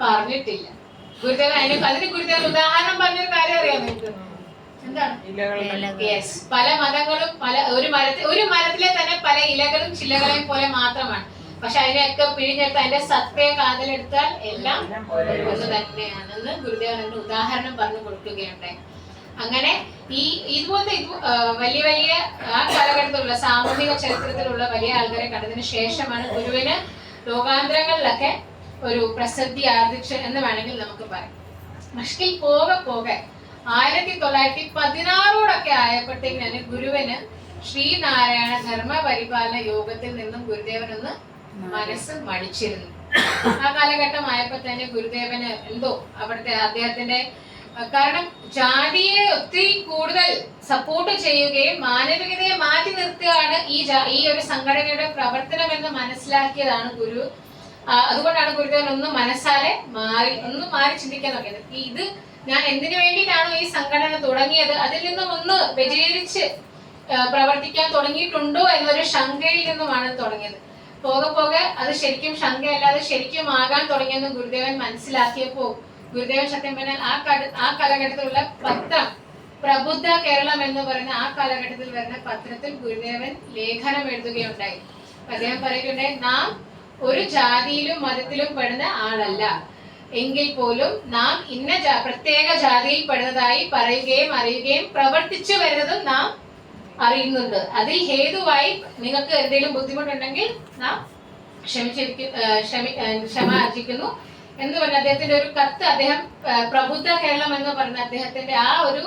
പറഞ്ഞിട്ടില്ല. ഗുരുദേവൻ അതിന് ഗുരുദേവൻ ഉദാഹരണം പറഞ്ഞൊരു കാര്യം അറിയാം നിങ്ങൾക്ക്? എന്താണ്? പല മതങ്ങളും ഒരു മരത്തിലെ തന്നെ പല ഇലകളും ചില്ലകളെയും പോലെ മാത്രമാണ്. പക്ഷെ അതിനെയൊക്കെ പിഴിഞ്ഞെടുത്ത് അതിന്റെ സത്തയെ കാതലെടുത്താൽ എല്ലാം ഒന്ന് തന്നെയാണെന്ന് ഗുരുദേവൻ അതിന്റെ ഉദാഹരണം പറഞ്ഞു കൊടുക്കുകയുണ്ടായി. അങ്ങനെ ഇതുപോലത്തെ വലിയ വലിയ ആ കാലഘട്ടത്തിലുള്ള സാമൂഹിക ചരിത്രത്തിലുള്ള വലിയ ആൾക്കാരെ കണ്ടതിന് ശേഷമാണ് ഗുരുവിന് ലോകാന്തരങ്ങളിലൊക്കെ ഒരു പ്രസിദ്ധി ആർജിച്ചു എന്ന് വേണമെങ്കിൽ നമുക്ക് പറയാം. പക്ഷേ പോകെ 1916 ആയപ്പോഴത്തേക്കിന് ഗുരുവിന് ശ്രീനാരായണ ധർമ്മപരിപാലന യോഗത്തിൽ നിന്നും ഗുരുദേവൻ ഒന്ന് മനസ്സ് മടിച്ചിരുന്നു. ആ കാലഘട്ടം ആയപ്പോൾ തന്നെ ഗുരുദേവന് എന്തോ അവിടുത്തെ അദ്ദേഹത്തിന്റെ കാരണം ജാതിയെ ഒത്തിരി കൂടുതൽ സപ്പോർട്ട് ചെയ്യുകയും മാനവികതയെ മാറ്റി നിർത്തുകയാണ് ഈ ഒരു സംഘടനയുടെ പ്രവർത്തനം എന്ന് മനസ്സിലാക്കിയതാണ് ഗുരു. അതുകൊണ്ടാണ് ഗുരുദേവൻ മനസ്സാലെ മാറി ചിന്തിക്കാൻ തുടങ്ങിയത്. ഇത് ഞാൻ എന്തിനു വേണ്ടിയിട്ടാണോ ഈ സംഘടന തുടങ്ങിയത്, അതിൽ നിന്നും ഒന്ന് വ്യതിചലിച്ച് പ്രവർത്തിക്കാൻ തുടങ്ങിയിട്ടുണ്ടോ എന്നൊരു ശങ്കയിൽ നിന്നുമാണ് തുടങ്ങിയത്. പോകെ അത് ശരിക്കും ശങ്കയല്ലാതെ ശരിക്കും ആകാൻ തുടങ്ങിയെന്ന് ഗുരുദേവൻ മനസ്സിലാക്കിയപ്പോൾ ഗുരുദേവൻ സത്യം പറഞ്ഞാൽ ആ കാലഘട്ടത്തിലുള്ള പത്രം പ്രബുദ്ധ കേരളം എന്ന് പറയുന്ന ആ കാലഘട്ടത്തിൽ വരുന്ന പത്രത്തിൽ ഗുരുദേവൻ ലേഖനം എഴുതുകയുണ്ടായി. അദ്ദേഹം പറയുകയുണ്ടായി, നാം ഒരു ജാതിയിലും മതത്തിലും പെടുന്ന ആളല്ല, എങ്കിൽ പോലും നാം ഇന്ന പ്രത്യേക ജാതിയിൽ പെടുന്നതായി പറയുകയും അറിയുകയും പ്രവർത്തിച്ചു വരുന്നതും നാം അറിയുന്നുണ്ട്. അതിൽ ഹേതുവായി നിങ്ങൾക്ക് എന്തെങ്കിലും ബുദ്ധിമുട്ടുണ്ടെങ്കിൽ നാം ക്ഷമ അർജിക്കുന്നു എന്ന് പറഞ്ഞ അദ്ദേഹത്തിന്റെ ഒരു കത്ത്, അദ്ദേഹം പ്രബുദ്ധ കേരളം എന്ന് പറഞ്ഞ അദ്ദേഹത്തിന്റെ ആ ഒരു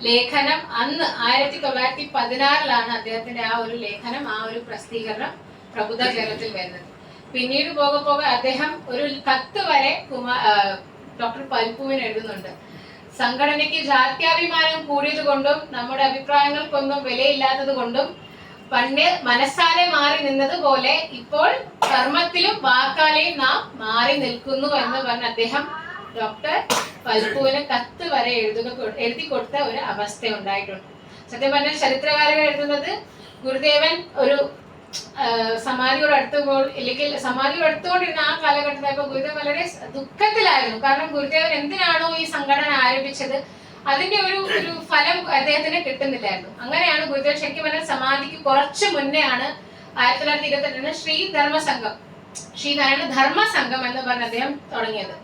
ലേഖനം അന്ന് 1916 അദ്ദേഹത്തിന്റെ ആ ഒരു ലേഖനം, ആ ഒരു പ്രസിദ്ധീകരണം പ്രബുദ്ധ കേരളത്തിൽ വരുന്നത്. പിന്നീട് പോകെ അദ്ദേഹം ഒരു കത്ത് വരെ ഡോക്ടർ പൽപ്പുവിന് എഴുതുന്നുണ്ട്. സംഘടനയ്ക്ക് ജാത്യാഭിമാനം കൂടിയത് കൊണ്ടും നമ്മുടെ അഭിപ്രായങ്ങൾക്കൊന്നും വിലയില്ലാത്തത് കൊണ്ടും പണ്ട് മനസ്സാലെ മാറി നിന്നതുപോലെ ഇപ്പോൾ കർമ്മത്തിലും വാക്കാലെയും നാം മാറി നിൽക്കുന്നു എന്ന് പറഞ്ഞ് അദ്ദേഹം ഡോക്ടർ പൽപ്പുവിന് കത്ത് വരെ എഴുതി കൊടുത്ത ഒരു അവസ്ഥ ഉണ്ടായിട്ടുണ്ട്. സത്യം പറഞ്ഞാൽ ചരിത്രകാരൻ എഴുതുന്നത് ഗുരുദേവൻ ഒരു സമാധിയോട് അടുത്തുകൊണ്ടിരുന്ന ആ കാലഘട്ടത്തിലായപ്പോൾ ഗുരുദേവൻ വളരെ ദുഃഖത്തിലായിരുന്നു. കാരണം ഗുരുദേവൻ എന്തിനാണോ ഈ സംഘടന ആരംഭിച്ചത് അതിന്റെ ഒരു ഫലം അദ്ദേഹത്തിന് കിട്ടുന്നില്ലായിരുന്നു. അങ്ങനെയാണ് ഗുരുദേവൻ ശരിക്കും പറഞ്ഞാൽ സമാധിക്ക് കുറച്ച് മുന്നേ ആണ് 1928 ശ്രീനാരായണ ധർമ്മസംഘം എന്ന് പറഞ്ഞ അദ്ദേഹം തുടങ്ങിയത്.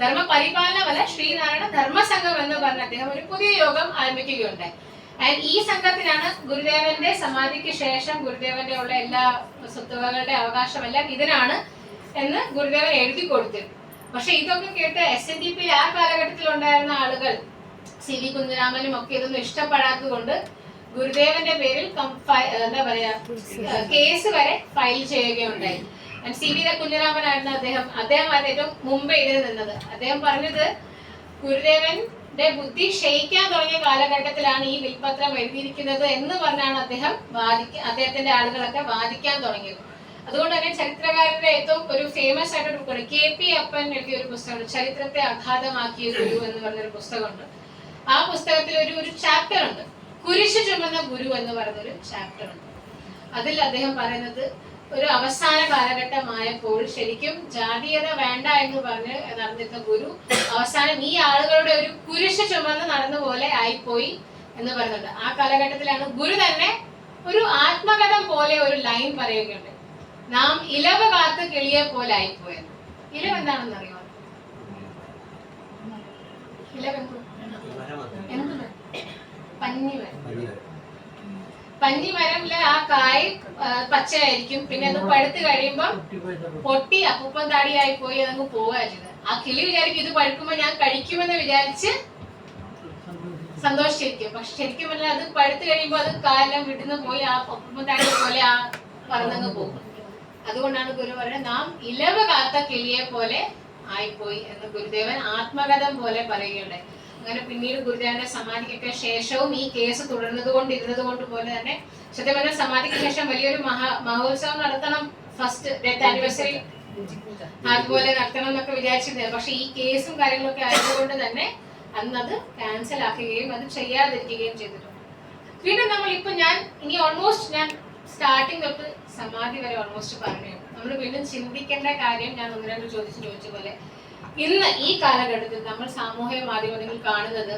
ധർമ്മ പരിപാലനമല്ല, ശ്രീനാരായണ ധർമ്മസംഘം എന്ന് പറഞ്ഞ അദ്ദേഹം ഒരു പുതിയ യോഗം ആരംഭിക്കുകയുണ്ടായി. ആൻഡ് ഈ സംഘത്തിനാണ് ഗുരുദേവന്റെ സമാധിക്ക് ശേഷം ഗുരുദേവന്റെ ഉള്ള എല്ലാ സ്വത്തുവകളുടെ അവകാശമെല്ലാം ഇതിനാണ് എന്ന് ഗുരുദേവൻ എഴുതി കൊടുത്തിരുന്നു. പക്ഷെ ഇതൊക്കെ കേട്ട് SNDP ആ കാലഘട്ടത്തിൽ ഉണ്ടായിരുന്ന ആളുകൾ, CV കുഞ്ഞിരാമനും ഒക്കെ ഇതൊന്നും ഇഷ്ടപ്പെടാത്തത് കൊണ്ട് ഗുരുദേവന്റെ പേരിൽ എന്താ പറയാ കേസ് വരെ ഫയൽ ചെയ്യുകയുണ്ടായി. CV കുഞ്ഞിരാമനായിരുന്നു അദ്ദേഹമായിരുന്നു ഏറ്റവും മുമ്പേ ഇതിൽ നിന്നത്. അദ്ദേഹം പറഞ്ഞത് ഗുരുദേവന്റെ ബുദ്ധി ക്ഷയിക്കാൻ തുടങ്ങിയ കാലഘട്ടത്തിലാണ് ഈ വിൽപത്രം എഴുതിയിരിക്കുന്നത് എന്ന് പറഞ്ഞാണ് അദ്ദേഹത്തിന്റെ ആളുകളൊക്കെ വാദിക്കാൻ തുടങ്ങിയത്. അതുകൊണ്ട് തന്നെ ചരിത്രകാരന്റെ ഏറ്റവും ഒരു ഫേമസ് ആയിട്ട് ബുക്കാണ് KP അപ്പൻ എഴുതിയ ഒരു പുസ്തകമുണ്ട്, ചരിത്രത്തെ അഗാധമാക്കിയ ഗുരു എന്ന് പറഞ്ഞൊരു പുസ്തകമുണ്ട്. ആ പുസ്തകത്തിൽ ഒരു ചാപ്റ്റർ ഉണ്ട്, കുരിശ് ചുമന്ന ഗുരു എന്ന് പറയുന്നൊരു ചാപ്റ്റർ ഉണ്ട്. അതിൽ അദ്ദേഹം പറയുന്നത് ഒരു അവസാന കാലഘട്ടമായപ്പോൾ ശരിക്കും ജാതീയത വേണ്ട എന്ന് പറഞ്ഞ് നടന്നിരുന്ന ഗുരു അവസാനം ഈ ആളുകളുടെ ഒരു കുരിശ് ചുമന്ന് നടന്ന പോലെ ആയിപ്പോയി എന്ന് പറയുന്നുണ്ട്. ആ കാലഘട്ടത്തിലാണ് ഗുരു തന്നെ ഒരു ആത്മകഥം പോലെ ഒരു ലൈൻ പറയുകയുണ്ട്, നാം ഇലവ് കാത്ത് കിളിയെ പോലെ ആയിപ്പോയത്. ഇലവ് എന്താണെന്ന് അറിയുമോ? ഇലവ് എന്ത്? പഞ്ഞിമരമിലെ ആ കായ് പച്ചയായിരിക്കും, പിന്നെ അത് പഴുത്ത് കഴിയുമ്പോ പൊട്ടി അപ്പൂപ്പൻ താടിയായി പോയി അതങ്ങ് പോവായിരുന്നു. ആ കിളി വിചാരിക്കും ഇത് പഴുക്കുമ്പോ ഞാൻ കഴിക്കുമെന്ന് വിചാരിച്ച് സന്തോഷിച്ചിരിക്കും. പക്ഷെ ശരിക്കും പറഞ്ഞാൽ അത് പഴുത്ത് കഴിയുമ്പോ അത് കായെല്ലാം വിടുന്ന് പോയി ആ അപ്പൂപ്പൻ താടി പോലെ ആ പറന്നങ്ങ് പോകും. അതുകൊണ്ടാണ് ഗുരു പറയുന്നത് നാം ഇലവ് കാത്ത കിളിയെ പോലെ ആയിപ്പോയി എന്ന് ഗുരുദേവൻ ആത്മകഥം പോലെ പറയുകയുണ്ടായി. അങ്ങനെ പിന്നീട് ഗുരുദേവന്റെ സമാധിക്കൊക്കെ ശേഷവും ഈ കേസ് ഇരുന്നത് കൊണ്ട് പോലെ തന്നെ സത്യം പറഞ്ഞാൽ സമാധിക്ക് ശേഷം വലിയൊരു മഹോത്സവം നടത്തണം, ഫസ്റ്റ് ഡെത്ത് ആനിവേഴ്സറി അതുപോലെ നടത്തണം എന്നൊക്കെ വിചാരിച്ചിരുന്നത്. പക്ഷെ ഈ കേസും കാര്യങ്ങളൊക്കെ ആയതുകൊണ്ട് തന്നെ അന്നത് ക്യാൻസൽ ആക്കുകയും അത് ചെയ്യാതിരിക്കുകയും ചെയ്തിട്ടുണ്ട്. വീണ്ടും ഞാൻ സ്റ്റാർട്ടിങ് തൊട്ട് സമാധി വരെ ഓൾമോസ്റ്റ് പറഞ്ഞു. നമ്മൾ വീണ്ടും ചിന്തിക്കേണ്ട കാര്യം ഞാൻ ഒന്ന് രണ്ട് ചോദിച്ച പോലെ ഇന്ന് ഈ കാലഘട്ടത്തിൽ നമ്മൾ സാമൂഹിക മാധ്യമങ്ങളിൽ കാണുന്നത്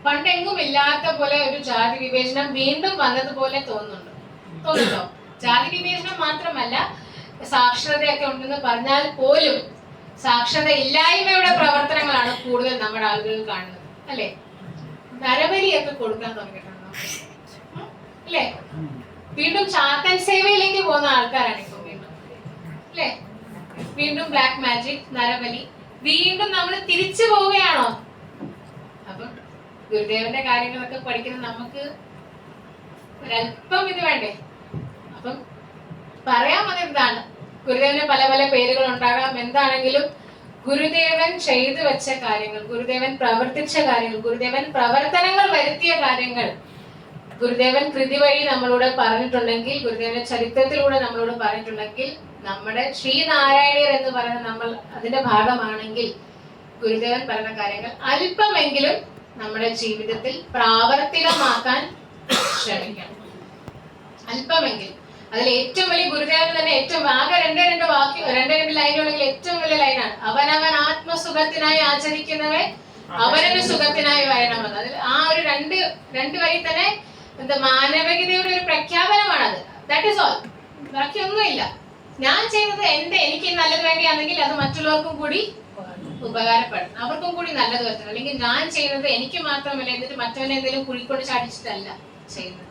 പണ്ടെങ്ങും ഇല്ലാത്ത പോലെ ഒരു ജാതി വിവേചനം വീണ്ടും വന്നതുപോലെ തോന്നുന്നുണ്ടോ? ജാതി വിവേചനം മാത്രമല്ല, സാക്ഷരതയൊക്കെ ഉണ്ടെന്ന് പറഞ്ഞാൽ പോലും സാക്ഷരത ഇല്ലായ്മയുടെ പ്രവർത്തനങ്ങളാണ് കൂടുതൽ നമ്മുടെ ആളുകളിൽ കാണുന്നത്, അല്ലെ? നരബലിയൊക്കെ കൊടുക്കാൻ തുടങ്ങിയിട്ടുണ്ടോ? അല്ലേ? വീണ്ടും ചാത്തൻ സേവയിലേക്ക് പോകുന്ന ആൾക്കാരാണ് ഇപ്പൊ വീണ്ടും, അല്ലേ? വീണ്ടും ബ്ലാക്ക് മാജിക്, നരബലി, വീണ്ടും നമ്മൾ തിരിച്ചു പോവുകയാണോ? അപ്പം ഗുരുദേവന്റെ കാര്യങ്ങളൊക്കെ പഠിക്കുന്ന നമുക്ക് ഒരല്പം ഇത് വേണ്ടേ? അപ്പം പറയാൻ വന്നെന്താണ്, ഗുരുദേവന് പല പല പേരുകൾ ഉണ്ടാകാം. എന്താണെങ്കിലും ഗുരുദേവൻ ചെയ്തു വെച്ച കാര്യങ്ങൾ, ഗുരുദേവൻ പ്രവർത്തിച്ച കാര്യങ്ങൾ, ഗുരുദേവൻ പ്രവർത്തനങ്ങൾ വരുത്തിയ കാര്യങ്ങൾ ഗുരുദേവൻ കൃതി വഴി നമ്മളോട് പറഞ്ഞിട്ടുണ്ടെങ്കിൽ, ഗുരുദേവന്റെ ചരിത്രത്തിലൂടെ നമ്മളോട് പറഞ്ഞിട്ടുണ്ടെങ്കിൽ, നമ്മുടെ ശ്രീനാരായണീയർ എന്ന് പറയുന്ന നമ്മൾ അതിന്റെ ഭാഗമാണെങ്കിൽ ഗുരുദേവൻ പറഞ്ഞ കാര്യങ്ങൾ അല്പമെങ്കിലും നമ്മുടെ ജീവിതത്തിൽ പ്രാവർത്തികമാക്കാൻ ശ്രമിക്കണം. അല്പമെങ്കിലും. അതിൽ ഏറ്റവും വലിയ ഗുരുദേവൻ തന്നെ ഏറ്റവും ആകെ രണ്ട് ലൈനുണ്ടെങ്കിൽ ഏറ്റവും വലിയ ലൈനാണ്, അവനവൻ ആത്മസുഖത്തിനായി ആചരിക്കുന്നവൻ അവനൊരു സുഖത്തിനായി വരണമെന്ന്. അതിൽ ആ ഒരു രണ്ട് വരി തന്നെ മാനവികതയുടെ ഒരു പ്രഖ്യാപനമാണത്. That is all. ബാക്കിയൊന്നുമില്ല. ഞാൻ ചെയ്യുന്നത് എനിക്ക് നല്ലത് വേണ്ടിയാണെങ്കിൽ അത് മറ്റുള്ളവർക്കും കൂടി ഉപകാരപ്പെടണം, അവർക്കും കൂടി നല്ലത് വരുത്തണം. അല്ലെങ്കിൽ ഞാൻ ചെയ്യുന്നത് എനിക്ക് മാത്രമല്ല, എന്നിട്ട് മറ്റവനെ എന്തെങ്കിലും കുഴിക്കൊണ്ട് ചാടിച്ചിട്ടല്ല ചെയ്യുന്നത്.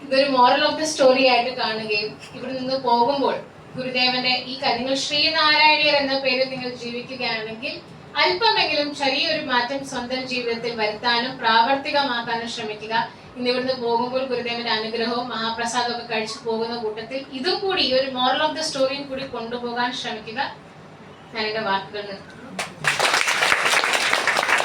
ഇതൊരു മോറൽ ഓഫ് ദ സ്റ്റോറി ആയിട്ട് കാണുകയും ഇവിടെ നിന്ന് പോകുമ്പോൾ ഗുരുദേവന്റെ ഈ നിങ്ങൾ ശ്രീനാരായണീയർ എന്ന പേരിൽ നിങ്ങൾ ജീവിക്കുകയാണെങ്കിൽ അല്പമെങ്കിലും ചെറിയൊരു മാറ്റം സ്വന്തം ജീവിതത്തിൽ വരുത്താനും പ്രാവർത്തികമാക്കാനും ശ്രമിക്കുക. ഇന്ന് ഇവിടുന്ന് പോകുമ്പോൾ ഗുരുദേവന്റെ അനുഗ്രഹവും മഹാപ്രസാദവും ഒക്കെ കഴിച്ചു പോകുന്ന കൂട്ടത്തിൽ ഇതും കൂടി ഒരു മോറൽ ഓഫ് ദ സ്റ്റോറിയും കൂടി കൊണ്ടുപോകാൻ ശ്രമിക്കുക. ഞാൻ എന്റെ വാക്കുകൾ നിർത്തുന്നു.